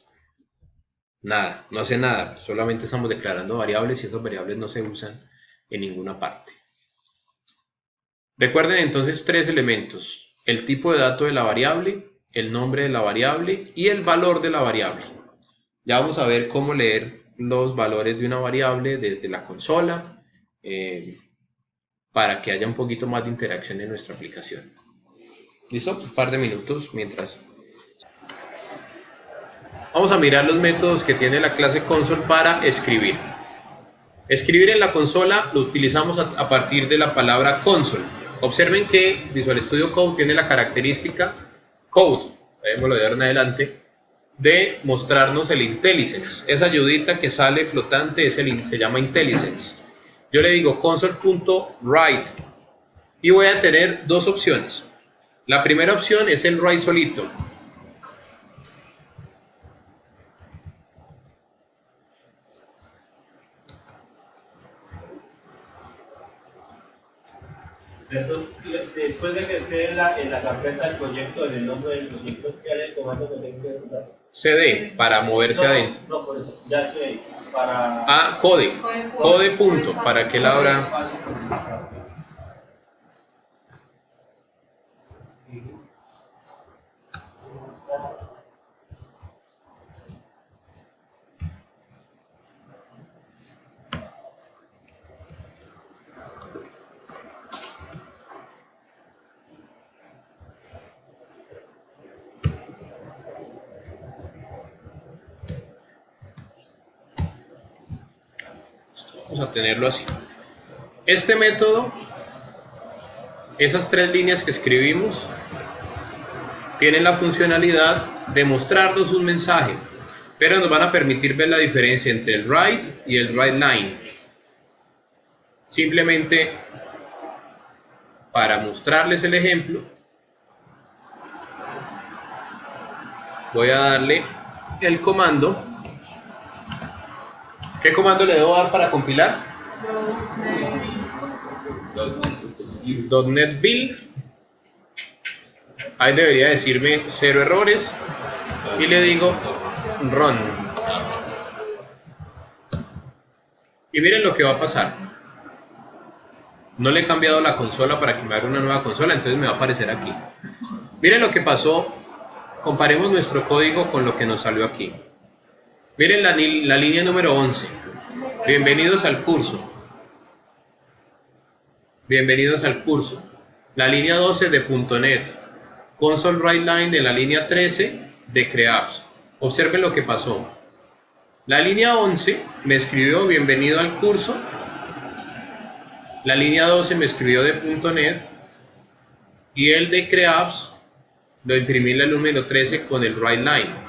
Nada, no hace nada. Solamente estamos declarando variables y esas variables no se usan en ninguna parte. Recuerden entonces tres elementos: el tipo de dato de la variable, el nombre de la variable y el valor de la variable. Ya vamos a ver cómo leer los valores de una variable desde la consola, para que haya un poquito más de interacción en nuestra aplicación. ¿Listo? Un par de minutos mientras. Vamos a mirar los métodos que tiene la clase console para escribir. Escribir en la consola lo utilizamos a partir de la palabra console. Observen que Visual Studio Code tiene la característica code, veámoslo de ahora en adelante, de mostrarnos el IntelliSense. Esa ayudita que sale flotante se llama IntelliSense. Yo le digo console.write y voy a tener dos opciones. La primera opción es el write solito. Después de que esté en la carpeta del proyecto, en el nombre del proyecto, ¿qué haré el comando que tengo que ejecutar? CD, para moverse adentro. No, por eso, ya sé, para... Ah, code. Code punto, para que él abra. Vamos a tenerlo así. Este método, esas tres líneas que escribimos, tienen la funcionalidad de mostrarnos un mensaje, pero nos van a permitir ver la diferencia entre el write y el writeLine. Simplemente para mostrarles el ejemplo, voy a darle el comando. ¿Qué comando le debo dar para compilar? .NET Build. Ahí debería decirme 0 errores y le digo Run. Y miren lo que va a pasar. No le he cambiado la consola para que me haga una nueva consola, entonces me va a aparecer aquí. Miren lo que pasó. Comparemos nuestro código con lo que nos salió aquí. Miren la línea número 11. Bienvenidos al curso. Bienvenidos al curso. La línea 12 de .NET. Console writeLine de la línea 13 de CreApps. Observen lo que pasó. La línea 11 me escribió bienvenido al curso. La línea 12 me escribió de .NET. Y el de CreApps lo imprimí en la número 13 con el writeLine.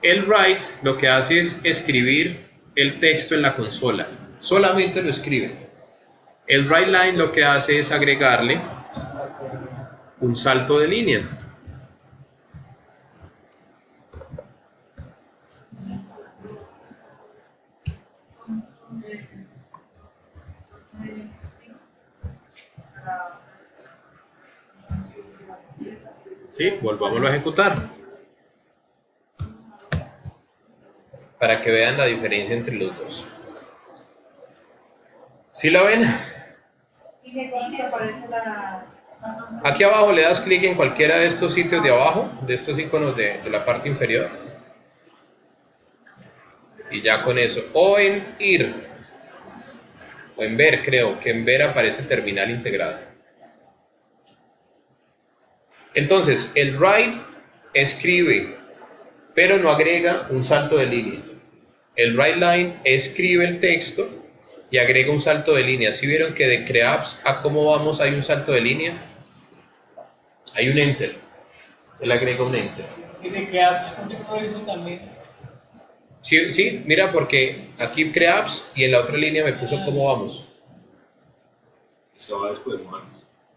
El write lo que hace es escribir el texto en la consola. Solamente lo escribe. El writeLine lo que hace es agregarle un salto de línea. Sí, volvámoslo a ejecutar para que vean la diferencia entre los dos. ¿Sí la ven? Aquí abajo le das clic en cualquiera de estos sitios de abajo, de estos iconos de la parte inferior, y ya con eso, o en IR, o en ver, creo que en ver aparece terminal integrado. Entonces, el write escribe, pero no agrega un salto de línea. El writeLine escribe el texto y agrega un salto de línea. ¿Sí vieron que de CreApps a cómo vamos hay un salto de línea? Hay un enter. Él agrega un enter. Y de CreApps todo eso también. Sí, sí, mira, porque aquí CreApps y en la otra línea me puso cómo vamos. Eso va después, ¿no?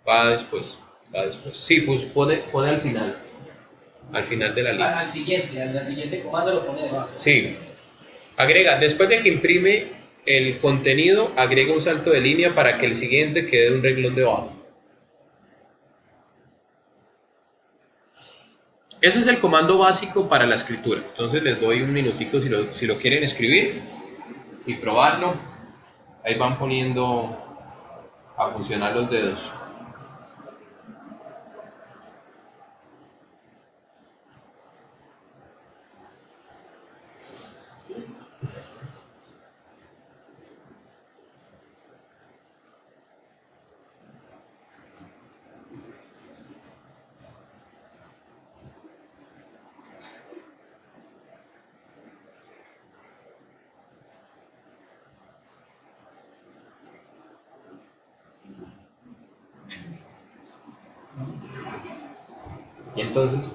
Va después. Va después. Sí, pues pone al final. Al final de la línea. Al siguiente comando lo pone debajo. Sí, Agrega, después de que imprime el contenido, agrega un salto de línea para que el siguiente quede un renglón debajo. Ese es el comando básico para la escritura. Entonces les doy un minutico si lo quieren escribir y probarlo. Ahí van poniendo a funcionar los dedos. Y entonces,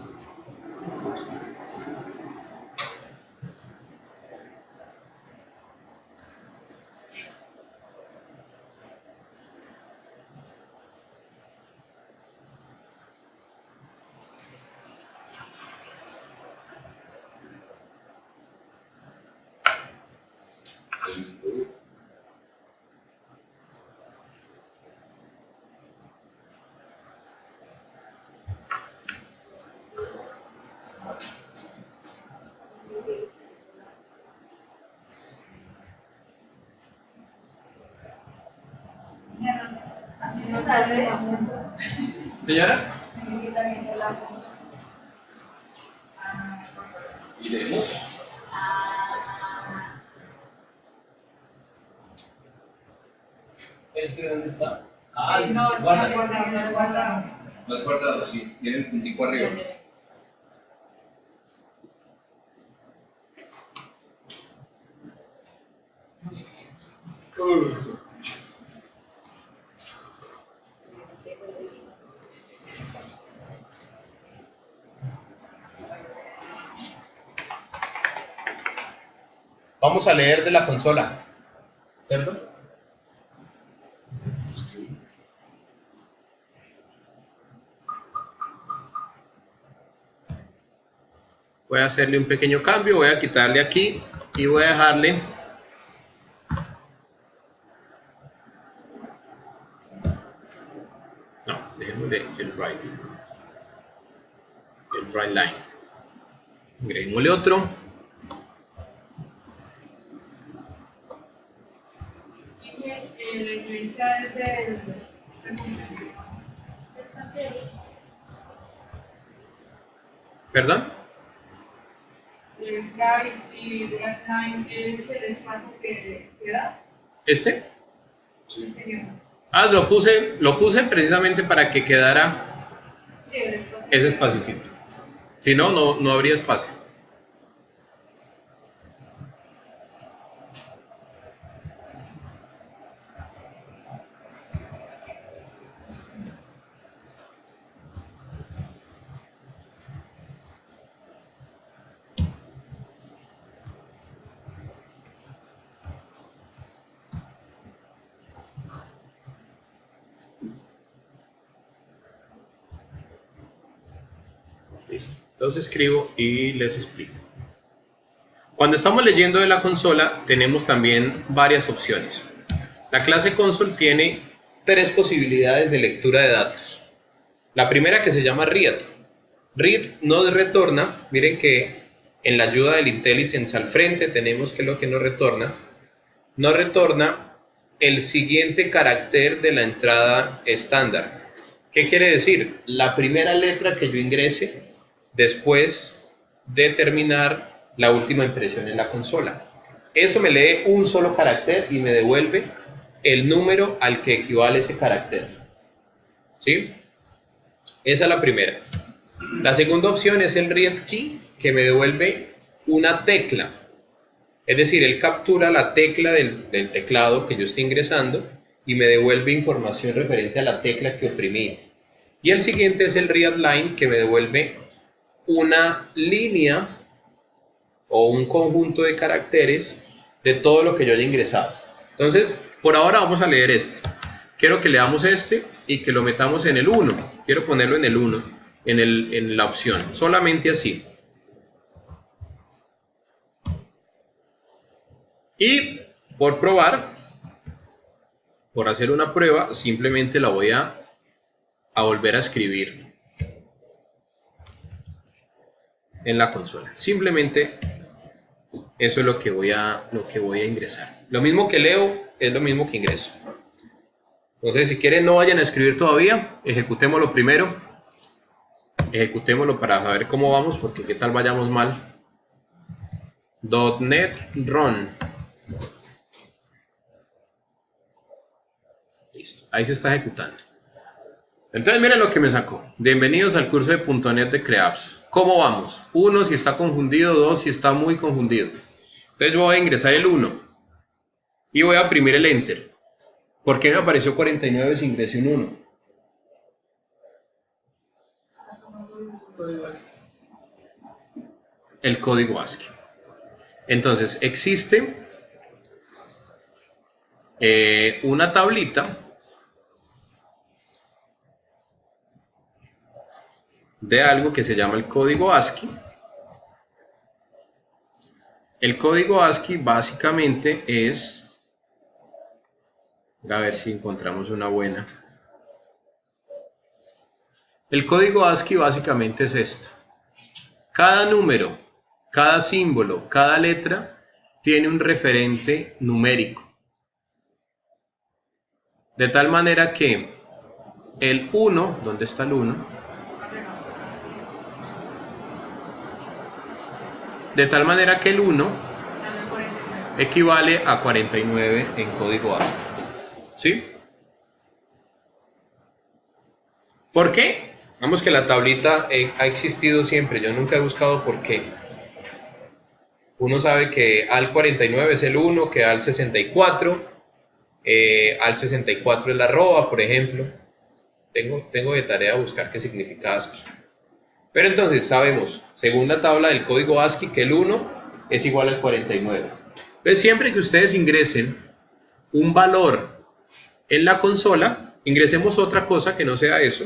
señora, miremos. ¿Este dónde está? Ah, Sí, no, está guardado. Lo has guardado, sí, tiene el puntico arriba. Vamos a leer de la consola, ¿cierto? Voy a hacerle un pequeño cambio, voy a quitarle aquí y voy a dejarle dejémosle el right line. Agreguémosle otro. La influencia es del... ¿Perdón? El right y right line es el espacio que da. ¿Este? Sí, señor. Ah, lo puse precisamente para que quedara Sí, el espacio. ese espacito. Si no, no habría espacio. Listo. Entonces escribo y les explico. Cuando estamos leyendo de la consola, tenemos también varias opciones. La clase console tiene tres posibilidades de lectura de datos. La primera, que se llama read. Read nos retorna, miren que en la ayuda del IntelliSense al frente tenemos que lo que nos retorna el siguiente carácter de la entrada estándar. ¿Qué quiere decir? La primera letra que yo ingrese después de terminar la última impresión en la consola. Eso me lee un solo carácter y me devuelve el número al que equivale ese carácter. ¿Sí? Esa es la primera. La segunda opción es el read key, que me devuelve una tecla. Es decir, él captura la tecla del teclado que yo estoy ingresando y me devuelve información referente a la tecla que oprimí. Y el siguiente es el read line, que me devuelve una línea o un conjunto de caracteres de todo lo que yo haya ingresado. Entonces, por ahora vamos a leer este. Quiero que leamos este y que lo metamos en el 1. Quiero ponerlo en el 1, en la opción. Solamente así. Y por probar, por hacer una prueba, simplemente la voy a volver a escribir en la consola. Simplemente eso es lo que voy a ingresar. Lo mismo que leo es lo mismo que ingreso. Entonces, si quieren, no vayan a escribir todavía, ejecutémoslo primero. Ejecutémoslo para saber cómo vamos, porque qué tal vayamos mal. .NET Run. Listo, ahí se está ejecutando. Entonces miren lo que me sacó. Bienvenidos al curso de .NET de CreApps. ¿Cómo vamos? 1 si está confundido, 2 si está muy confundido. Entonces yo voy a ingresar el 1 y voy a oprimir el Enter. ¿Por qué me apareció 49 si ingresé un 1? El código ASCII. Entonces existe una tablita de algo que se llama el código ASCII. El código ASCII básicamente es, a ver si encontramos una buena. El código ASCII básicamente es esto. Cada número, cada símbolo, cada letra tiene un referente numérico. De tal manera que el 1, ¿dónde está el 1? De tal manera que el 1 equivale a 49 en código ASCII. ¿Sí? ¿Por qué? Vamos que la tablita ha existido siempre. Yo nunca he buscado por qué. Uno sabe que al 49 es el 1, que al 64, al 64 es la arroba, por ejemplo. Tengo de tarea buscar qué significa ASCII. Pero entonces sabemos, según la tabla del código ASCII, que el 1 es igual al 49. Entonces siempre que ustedes ingresen un valor en la consola, ingresemos otra cosa que no sea eso.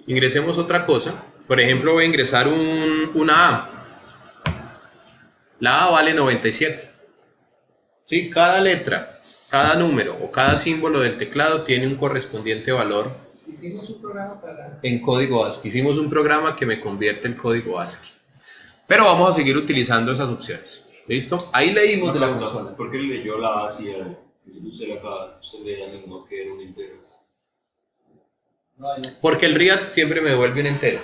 Ingresemos otra cosa. Por ejemplo, voy a ingresar una A. La A vale 97. ¿Sí? Cada letra, cada número o cada símbolo del teclado tiene un correspondiente valor. Hicimos un programa para... En código ASCII. Hicimos un programa que me convierte en código ASCII. Pero vamos a seguir utilizando esas opciones. ¿Listo? Ahí leímos de la consola. ¿Por qué leyó la A si usted le asignó que era un entero? Porque el read siempre me devuelve un entero.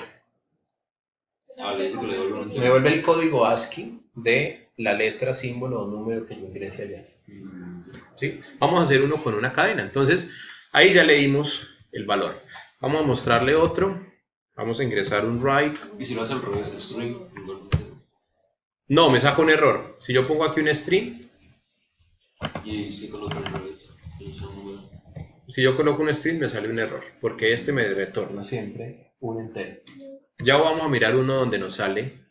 Le dice que le devuelve un Me entero. devuelve el código ASCII de la letra, símbolo o número que yo ingrese allá. ¿Sí? Vamos a hacer uno con una cadena. Entonces, ahí ya leímos el valor. Vamos a mostrarle otro. Vamos a ingresar un write. ¿Y si lo hace al revés, string? No, me saca un error. Si yo pongo aquí un string, Y si coloca al revés, un número. si yo coloco un string me sale un error, porque este me retorna siempre un entero. Ya vamos a mirar uno donde nos sale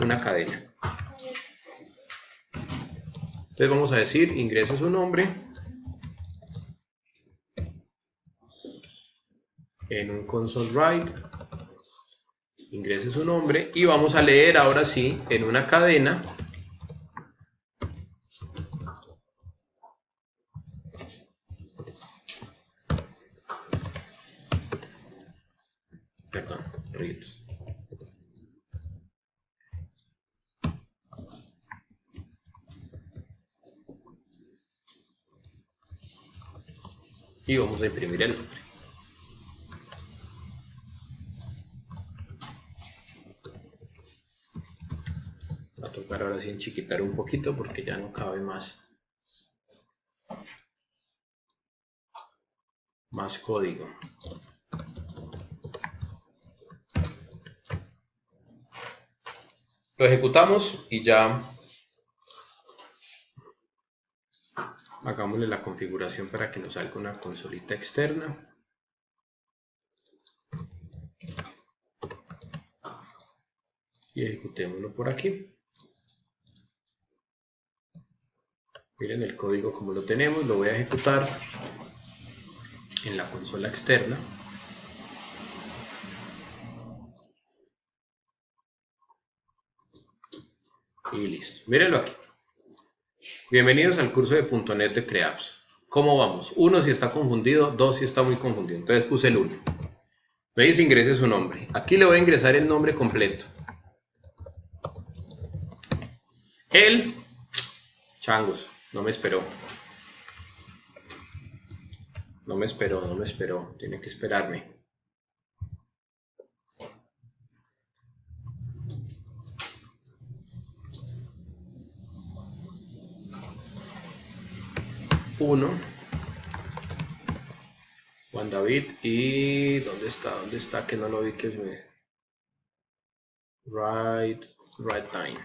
una cadena. Entonces vamos a decir, ingrese su nombre en un console write, ingrese su nombre y vamos a leer ahora sí en una cadena reads. Y vamos a imprimir el nombre. Va a tocar ahora sí enchiquitar un poquito porque ya no cabe más código. Lo ejecutamos y ya hagámosle la configuración para que nos salga una consolita externa. Y ejecutémoslo por aquí. Miren el código como lo tenemos, lo voy a ejecutar en la consola externa. Y listo. Mírenlo aquí. Bienvenidos al curso de .NET de CreApps. ¿Cómo vamos? 1 si está confundido, 2 si está muy confundido. Entonces puse el 1. Me dice ingrese su nombre. Aquí le voy a ingresar el nombre completo. Él, changos, no me esperó. No me esperó. Tiene que esperarme. Uno. Juan David. Y ¿dónde está? Que no lo vi, que me... Right line.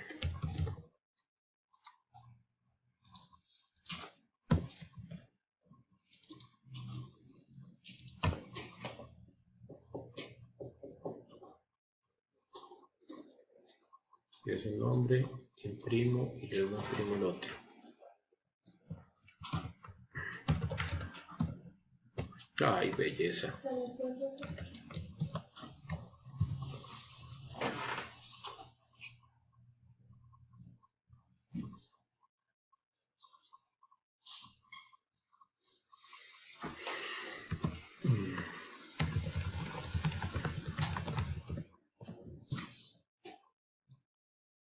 Y es el nombre, imprimo y luego imprimo el otro. Ay, belleza.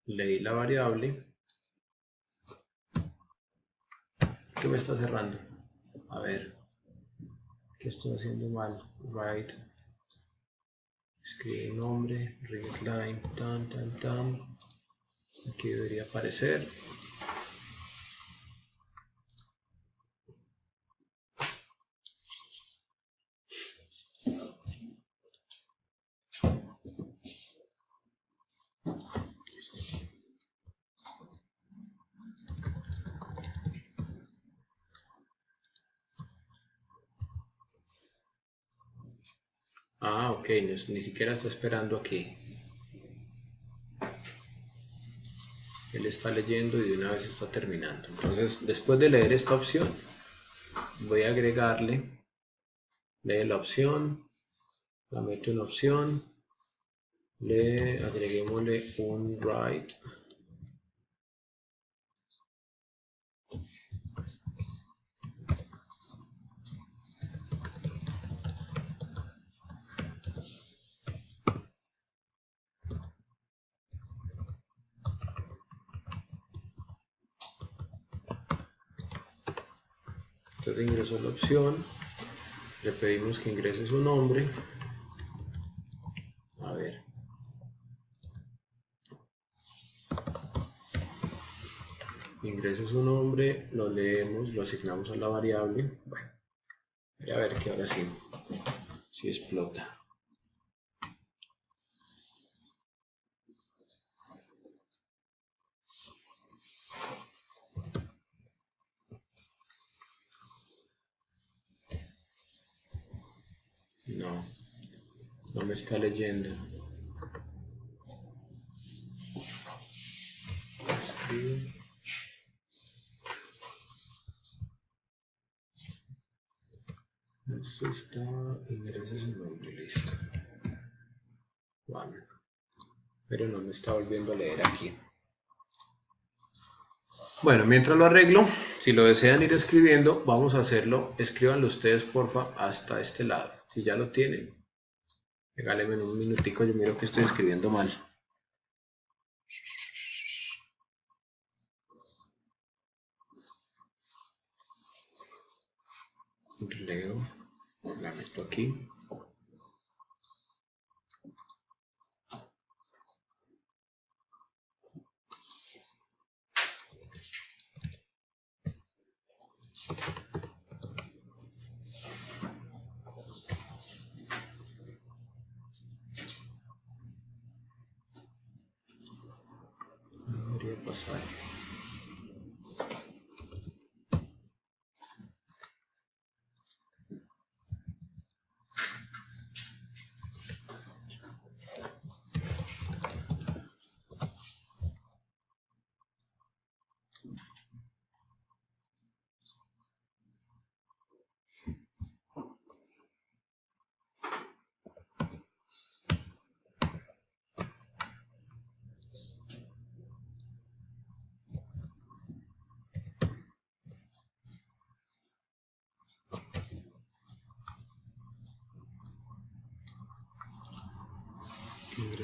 Leí la variable. ¿Qué me está cerrando? A ver, ¿qué estoy haciendo mal? Right. Escribe el nombre, read line, tan. Aquí debería aparecer. Ah, ok, ni siquiera está esperando aquí. Él está leyendo y de una vez está terminando. Entonces, después de leer esta opción, voy a agregarle, lee la opción, la meto en opción, agreguémosle un write. Entonces ingresó la opción, le pedimos que ingrese su nombre. A ver. Ingrese su nombre, lo leemos, lo asignamos a la variable. Bueno, voy a ver que ahora sí, si explota. No me está leyendo. Escribe. Está, ingresa su nombre, listo. Vale. Pero no me está volviendo a leer aquí. Bueno, mientras lo arreglo, si lo desean ir escribiendo, vamos a hacerlo. Escríbanlo ustedes, porfa, hasta este lado. Si ya lo tienen, regálenme un minutico, yo miro que estoy escribiendo mal. Leo, la meto aquí. No debería pasar.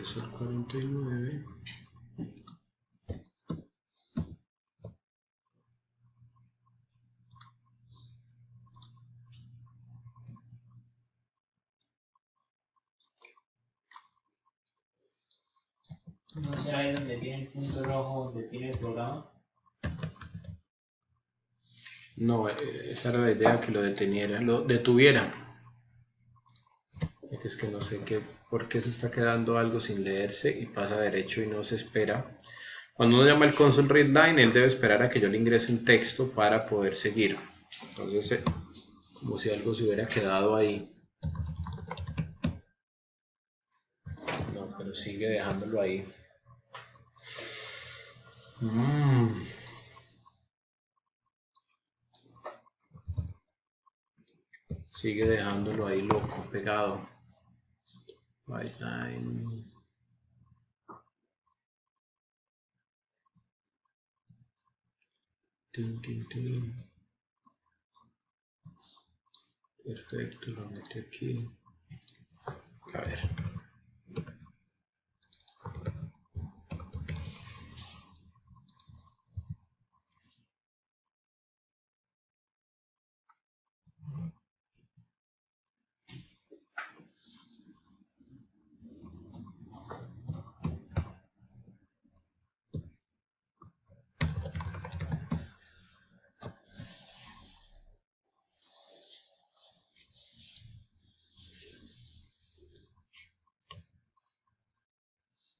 ingreso el 49. ¿No será ahí donde tiene el punto rojo, donde tiene el programa? No, esa era la idea, que lo detuviera. Es que no sé por qué se está quedando algo sin leerse y pasa derecho y no se espera. Cuando uno llama el console readline, él debe esperar a que yo le ingrese un texto para poder seguir. Entonces, como si algo se hubiera quedado ahí. No, pero sigue dejándolo ahí. Sigue dejándolo ahí loco, pegado. White line. Tin, tin, tin. Perfecto, lo metí aquí. A ver.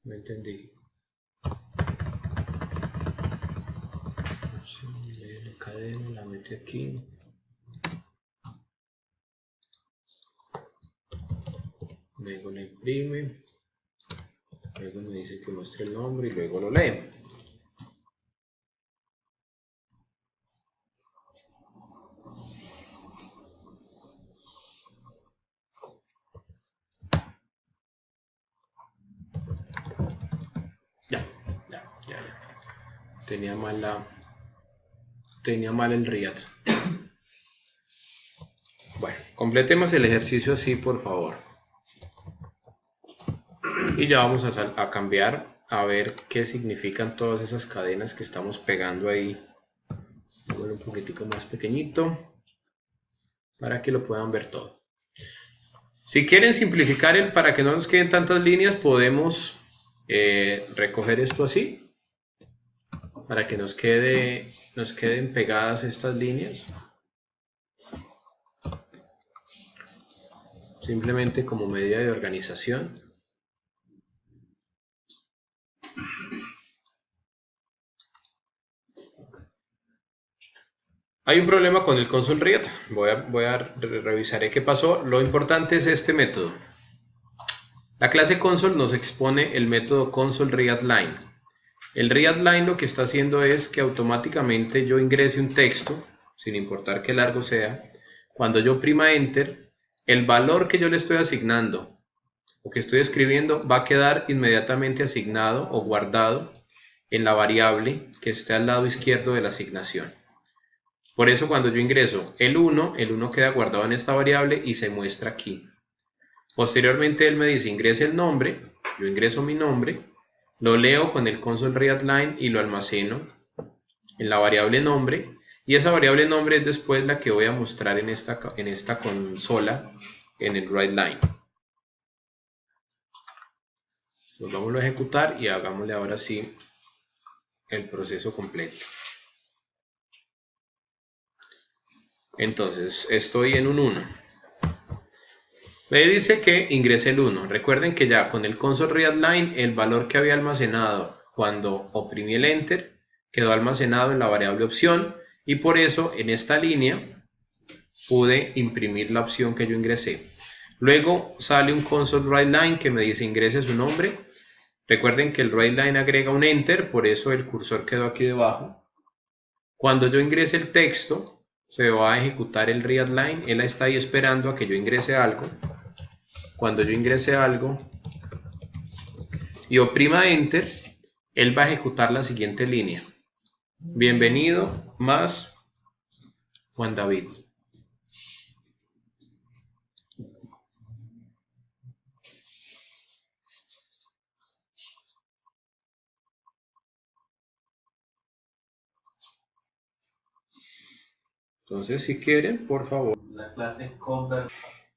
No entendí. La cadena la metí aquí. Luego la imprime. Luego me dice que muestre el nombre y luego lo lee. Ya. Tenía mal el read. Bueno, completemos el ejercicio así, por favor. Y ya vamos a cambiar a ver qué significan todas esas cadenas que estamos pegando ahí. Voy un poquitico más pequeñito para que lo puedan ver todo. Si quieren simplificar para que no nos queden tantas líneas, podemos recoger esto así para que nos queden pegadas estas líneas. Simplemente como medida de organización. Hay un problema con el console read. Revisaré qué pasó. Lo importante es este método. La clase console nos expone el método console readline. El readline lo que está haciendo es que automáticamente yo ingrese un texto, sin importar qué largo sea. Cuando yo oprima enter, el valor que yo le estoy asignando o que estoy escribiendo va a quedar inmediatamente asignado o guardado en la variable que está al lado izquierdo de la asignación. Por eso cuando yo ingreso el 1 queda guardado en esta variable y se muestra aquí. Posteriormente él me dice ingrese el nombre, yo ingreso mi nombre, lo leo con el console readline y lo almaceno en la variable nombre, y esa variable nombre es después la que voy a mostrar en esta consola en el readline. Volvámoslo a ejecutar y hagámosle ahora sí el proceso completo. Entonces estoy en un 1. Me dice que ingrese el 1. Recuerden que ya con el console readline el valor que había almacenado cuando oprimí el enter quedó almacenado en la variable opción, y por eso en esta línea pude imprimir la opción que yo ingresé. Luego sale un console readline que me dice ingrese su nombre. Recuerden que el readline agrega un enter, por eso el cursor quedó aquí debajo. Cuando yo ingrese el texto se va a ejecutar el readline. Él está ahí esperando a que yo ingrese algo. Cuando yo ingrese algo y oprima enter, él va a ejecutar la siguiente línea. Bienvenido más Juan David. Entonces, si quieren, por favor. La clase convert.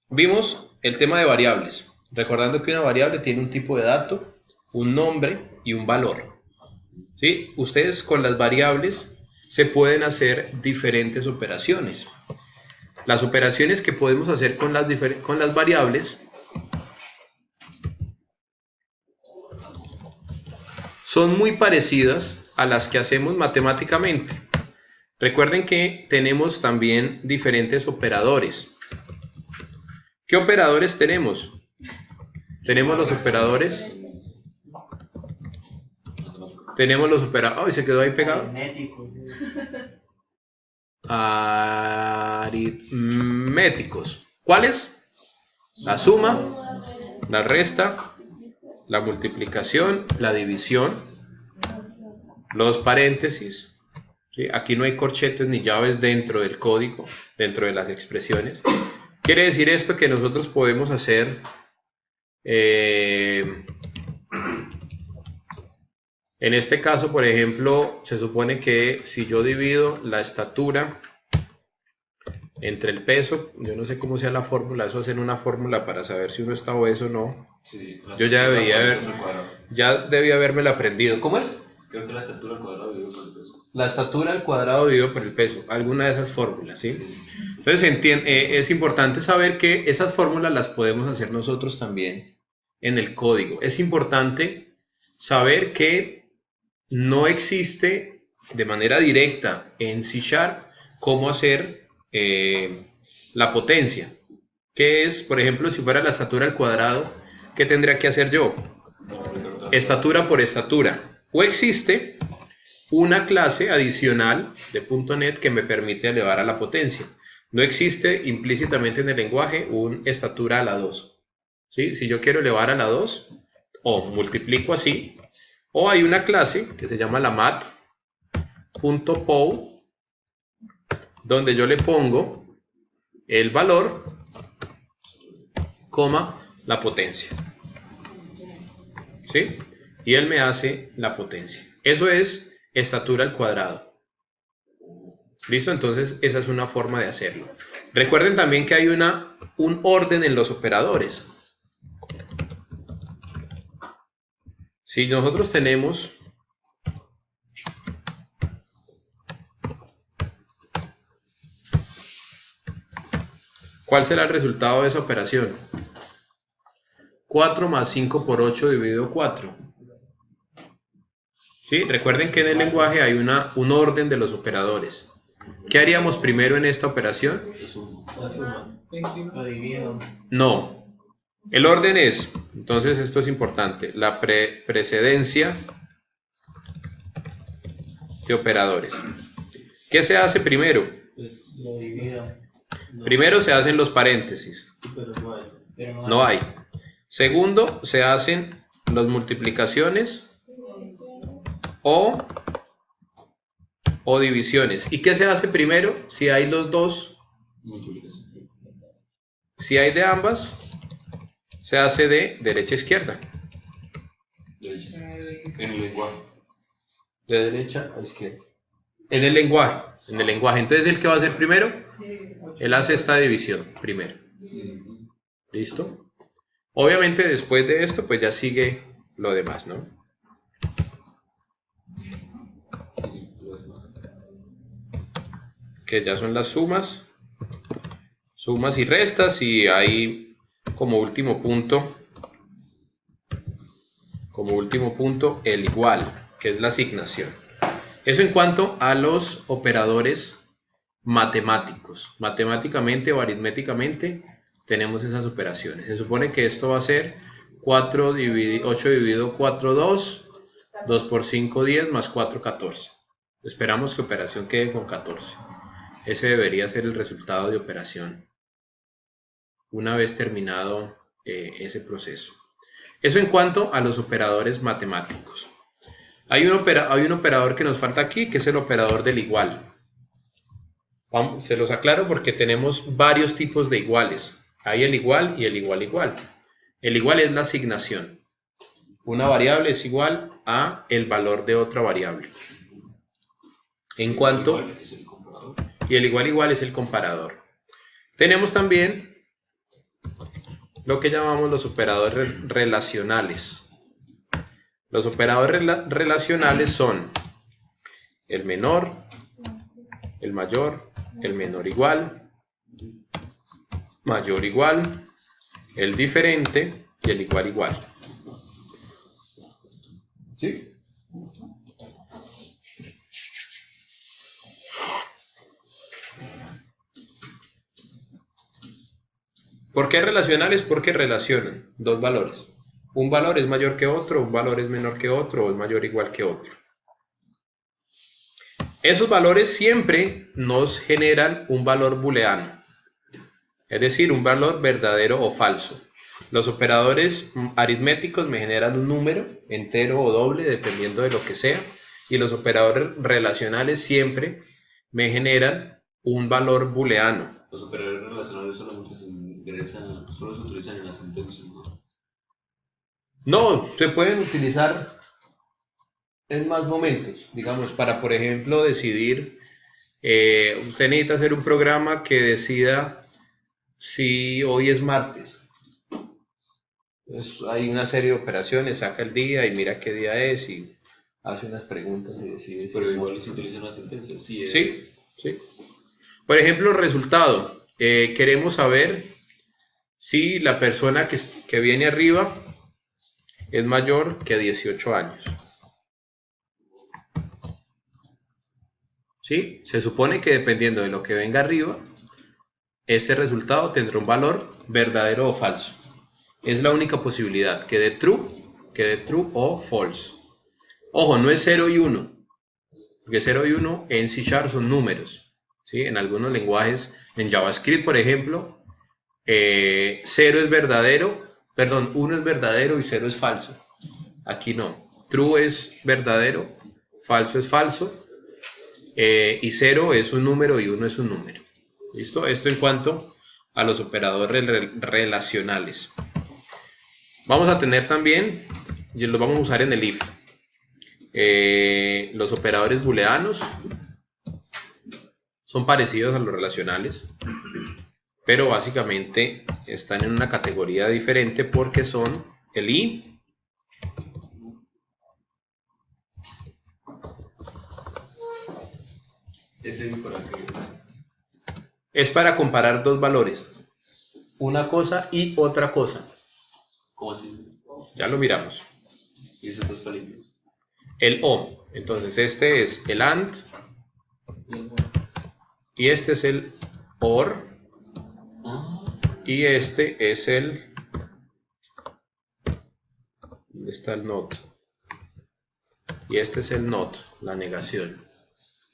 Vimos el tema de variables, recordando que una variable tiene un tipo de dato, un nombre y un valor. ¿Sí? Ustedes con las variables se pueden hacer diferentes operaciones. Las operaciones que podemos hacer con las variables son muy parecidas a las que hacemos matemáticamente. Recuerden que tenemos también diferentes operadores. ¿Qué operadores tenemos? Tenemos los operadores. ¡Ay, se quedó ahí pegado! Aritméticos. ¿Cuáles? La suma, la resta, la multiplicación, la división, los paréntesis. ¿Sí? Aquí no hay corchetes ni llaves dentro del código, dentro de las expresiones. Quiere decir esto que nosotros podemos hacer en este caso, por ejemplo, se supone que si yo divido la estatura entre el peso, yo no sé cómo sea la fórmula, eso hacen una fórmula para saber si uno está obeso o no. Sí, Yo ya debía haberme aprendido. ¿Cómo es? Creo que la estatura al cuadrado dividido por el peso. La estatura al cuadrado dividido por el peso, alguna de esas fórmulas, ¿sí? Entonces es importante saber que esas fórmulas las podemos hacer nosotros también en el código. Es importante saber que no existe de manera directa en C# cómo hacer la potencia. ¿Qué es? Por ejemplo, si fuera la estatura al cuadrado, ¿qué tendría que hacer yo? Estatura por estatura. O existe una clase adicional de .NET que me permite elevar a la potencia. No existe implícitamente en el lenguaje un estatura a la 2. ¿Sí? Si yo quiero elevar a la 2, o multiplico así, o hay una clase que se llama la mat.pow, donde yo le pongo el valor, coma, la potencia. ¿Sí? Y él me hace la potencia. Eso es estatura al cuadrado. ¿Listo? Entonces esa es una forma de hacerlo. Recuerden también que hay un orden en los operadores. Si nosotros tenemos ¿cuál será el resultado de esa operación? 4 más 5 por 8 dividido 4. ¿Sí? Recuerden que en el lenguaje hay un orden de los operadores. ¿Qué haríamos primero en esta operación? Lo divido. No. El orden es, entonces esto es importante, la precedencia de operadores. ¿Qué se hace primero? Pues lo divido. Primero se hacen los paréntesis. Pero no hay. No hay. Segundo, se hacen las multiplicaciones o divisiones. ¿Y qué se hace primero? Si hay los dos, si hay de ambas, se hace de derecha a izquierda. En el lenguaje. De derecha a izquierda. En el lenguaje. Entonces, ¿el que va a hacer primero? Él hace esta división primero. ¿Listo? Obviamente después de esto, pues ya sigue lo demás, ¿no? Que ya son las sumas y restas, y hay como último punto el igual, que es la asignación. Eso en cuanto a los operadores matemáticos. Matemáticamente o aritméticamente tenemos esas operaciones. Se supone que esto va a ser 8 dividido 4, 2, 2 por 5, 10, más 4, 14. Esperamos que operación quede con 14. Ese debería ser el resultado de operación una vez terminado ese proceso. Eso en cuanto a los operadores matemáticos. Hay un operador que nos falta aquí, que es el operador del igual. Se los aclaro porque tenemos varios tipos de iguales. Hay el igual y el igual igual. El igual es la asignación. Una variable es igual a el valor de otra variable. En cuanto y el igual es el comparador. Tenemos también lo que llamamos los operadores relacionales. Los operadores relacionales son el menor, el mayor, el menor igual, mayor igual, el diferente y el igual. ¿Sí? ¿Por qué relacionales? Porque relacionan dos valores. Un valor es mayor que otro, un valor es menor que otro, o es mayor o igual que otro. Esos valores siempre nos generan un valor booleano, es decir, un valor verdadero o falso. Los operadores aritméticos me generan un número, entero o doble, dependiendo de lo que sea, y los operadores relacionales siempre me generan un valor booleano. Los operadores relacionales solamente solo se utilizan en las sentencias, ¿no? No, se pueden utilizar en más momentos, digamos, para, por ejemplo, decidir, usted necesita hacer un programa que decida si hoy es martes. Entonces, hay una serie de operaciones, saca el día y mira qué día es y hace unas preguntas y decide si pero igual se utilizan las sentencias. Sí, sí. Por ejemplo, resultado. Queremos saber si la persona que viene arriba es mayor que 18 años. ¿Sí? Se supone que dependiendo de lo que venga arriba, este resultado tendrá un valor verdadero o falso. Es la única posibilidad, que dé true o false. Ojo, no es 0 y 1, porque 0 y 1 en C# son números. ¿Sí? En algunos lenguajes, en JavaScript, por ejemplo, 0 es verdadero, perdón, 1 es verdadero y 0 es falso. Aquí no. True es verdadero, falso es falso, y 0 es un número y 1 es un número. ¿Listo? Esto en cuanto a los operadores relacionales. Vamos a tener también, y los vamos a usar en el if, los operadores booleanos. Son parecidos a los relacionales, pero básicamente están en una categoría diferente porque son el i es para comparar dos valores, una cosa y otra cosa. ¿Cómo así? Ya lo miramos. ¿Y esos dos palitos? El o, entonces este es el and y este es el or y este es el, ¿dónde está el not? Y este es el not, la negación.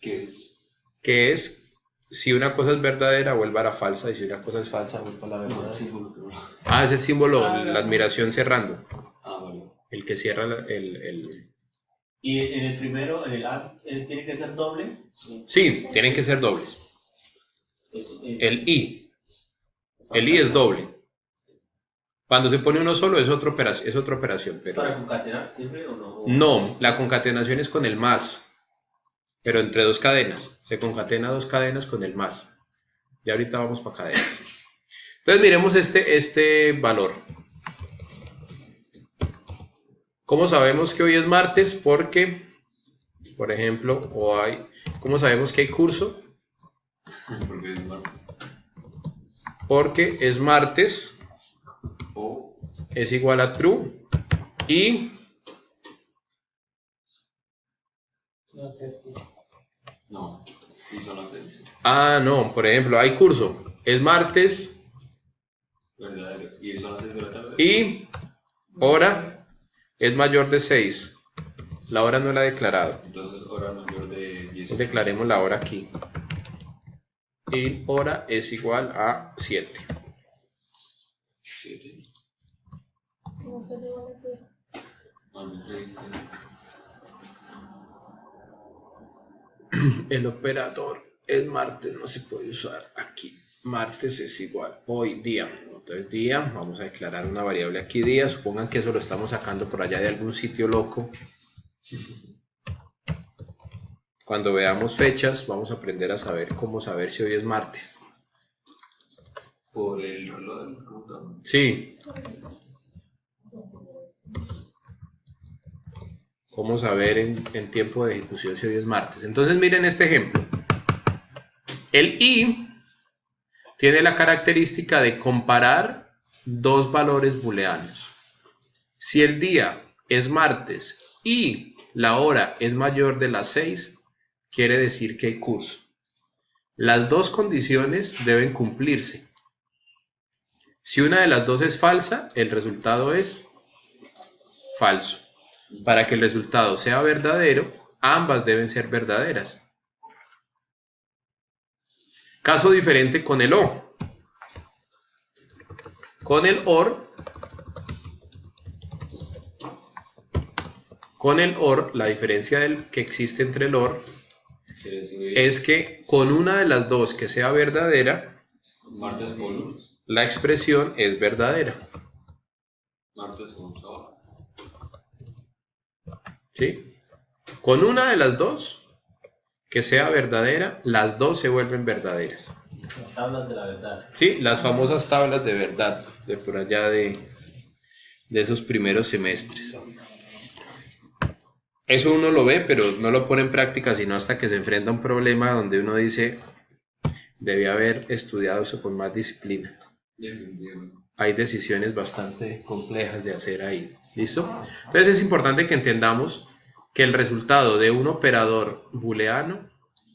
¿Qué es? Que es si una cosa es verdadera vuelva a la falsa y si una cosa es falsa vuelva a la verdadera. Es el símbolo, la admiración cerrando. Vale. El que cierra el... ¿Y en el primero, en el AND, tiene que ser dobles? Sí, tienen que ser dobles. El i es doble. Cuando se pone uno solo es otra operación. Pero... ¿Para concatenar siempre o no? No, la concatenación es con el más, pero entre dos cadenas. Se concatena dos cadenas con el más. Y ahorita vamos para cadenas. Entonces miremos este valor. ¿Cómo sabemos que hoy es martes? Porque, por ejemplo, ¿cómo sabemos que hay curso? Porque es martes. Porque es martes O es igual a true y no, y son las 6. no, por ejemplo, hay curso, es martes Verdadero. Y son las 6 de la tarde. y hora es mayor de 6. La hora no la he declarado. Entonces hora mayor de 10. Entonces declaremos la hora aquí. Y hora es igual a 7. 7. El operador es martes, no se puede usar aquí. Martes es igual hoy día. Entonces día, vamos a declarar una variable aquí día. Supongan que eso lo estamos sacando por allá de algún sitio loco. Cuando veamos fechas, vamos a aprender a saber cómo saber si hoy es martes. Por el reloj del computador. Sí. Cómo saber en tiempo de ejecución si hoy es martes. Entonces miren este ejemplo. El i tiene la característica de comparar dos valores booleanos. Si el día es martes y la hora es mayor de las 6, quiere decir que hay curso. Las dos condiciones deben cumplirse. Si una de las dos es falsa, el resultado es falso. Para que el resultado sea verdadero, ambas deben ser verdaderas. Caso diferente con el o. Con el or, la diferencia que existe entre el or es que con una de las dos que sea verdadera, Martes con lunes. la expresión es verdadera. Martes con sábado. ¿Sí? Con una de las dos que sea verdadera, las dos se vuelven verdaderas. Las tablas de la verdad. Sí, las famosas tablas de verdad, de por allá de esos primeros semestres. Eso uno lo ve, pero no lo pone en práctica sino hasta que se enfrenta a un problema donde uno dice, debía haber estudiado eso con más disciplina. Hay decisiones bastante complejas de hacer ahí. ¿Listo? Entonces es importante que entendamos que el resultado de un operador booleano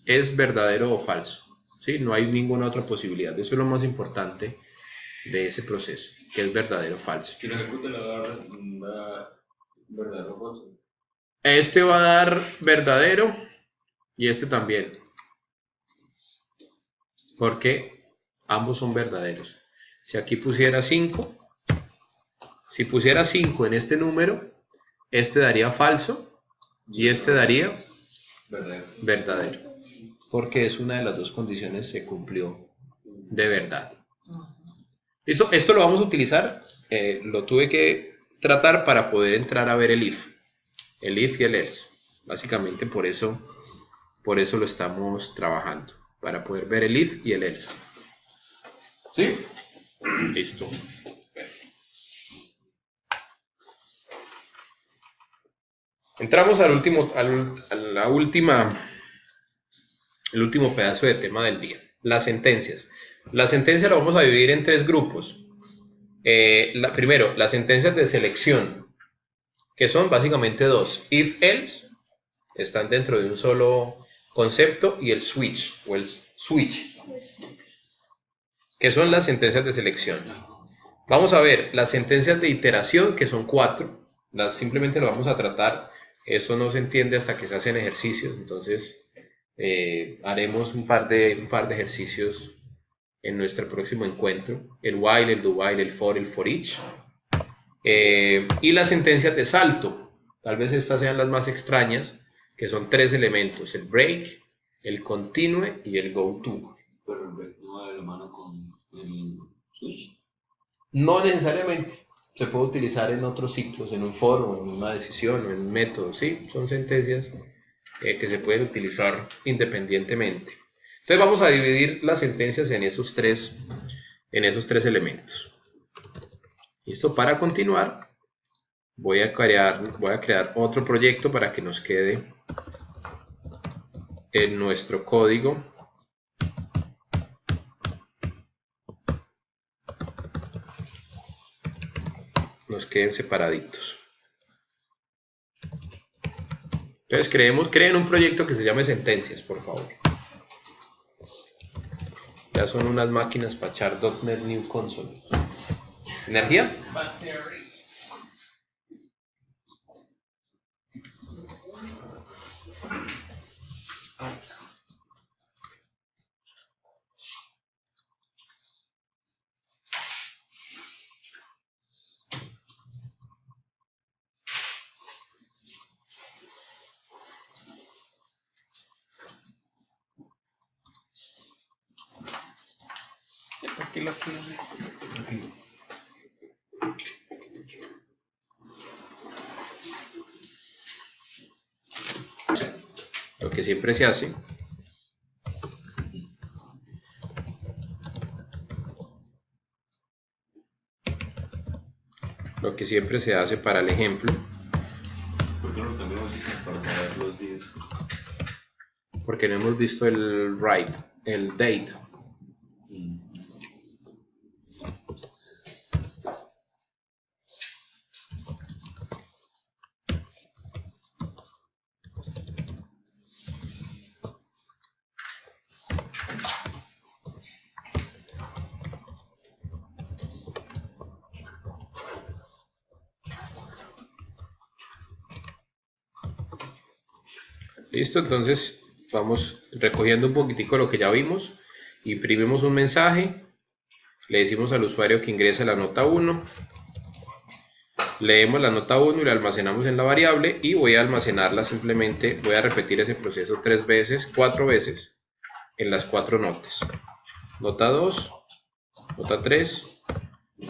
es verdadero o falso. ¿Sí? No hay ninguna otra posibilidad. Eso es lo más importante de ese proceso, que es verdadero o falso. ¿Quién ejecuta la verdadero o falso? Este va a dar verdadero y este también. Porque ambos son verdaderos. Si aquí pusiera 5, si pusiera 5 en este número, este daría falso y este daría verdadero. Porque es una de las dos condiciones se cumplió de verdad. ¿Listo? Esto lo vamos a utilizar, lo tuve que tratar para poder entrar a ver el if y el else. Básicamente por eso lo estamos trabajando, para poder ver el if y el else. ¿Sí? Listo. Entramos al último pedazo de tema del día, las sentencias. La sentencia la vamos a dividir en tres grupos. Primero, las sentencias de selección, que son básicamente dos. If, else, están dentro de un solo concepto, y el switch, que son las sentencias de selección. Vamos a ver las sentencias de iteración, que son 4. Simplemente lo vamos a tratar. Eso no se entiende hasta que se hacen ejercicios. Entonces haremos un par de ejercicios en nuestro próximo encuentro. El while, el do while, el for each. Y las sentencias de salto. Tal vez estas sean las más extrañas, que son 3 elementos: el break, el continue y el go to. Pero el break no va de la mano con el switch. No necesariamente. Se puede utilizar en otros ciclos, en un for, o en una decisión, o en un método. Sí, son sentencias que se pueden utilizar independientemente. Entonces vamos a dividir las sentencias en esos tres elementos. Listo. Para continuar, voy a crear otro proyecto para que nos quede en nuestro código. Nos queden separaditos. Entonces creen un proyecto que se llame sentencias, por favor. Ya son unas máquinas para echar .NET New Console. ¿Energía? Aquí lo tiene. Aquí. lo que siempre se hace, para el ejemplo, ¿Por qué no lo cambiamos así como para saber los días? porque no hemos visto el write, el date. Listo, entonces vamos recogiendo un poquitico lo que ya vimos. Imprimimos un mensaje, le decimos al usuario que ingrese la nota 1, leemos la nota 1 y la almacenamos en la variable, y voy a almacenarla simplemente, voy a repetir ese proceso 4 veces en las 4 notas. Nota 2, nota 3,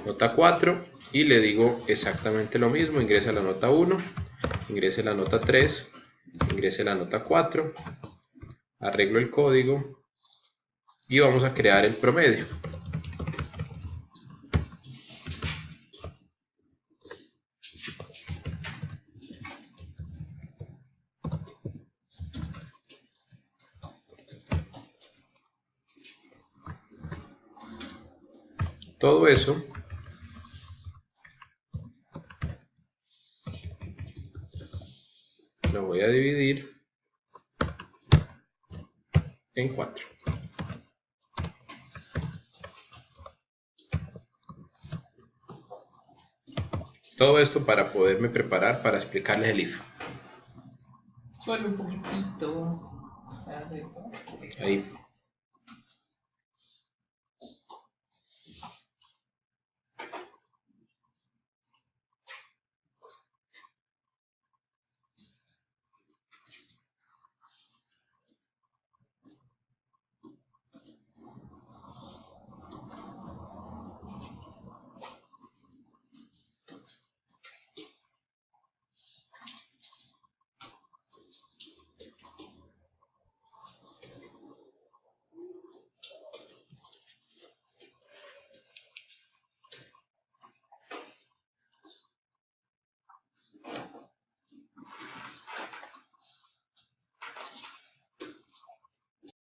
nota 4, y le digo exactamente lo mismo: ingrese la nota 1, ingrese la nota 3, ingrese la nota 4, arreglo el código y vamos a crear el promedio. Todo eso lo voy a dividir en 4. Todo esto para poderme preparar para explicarles el if. Solo un poquitito. Ahí.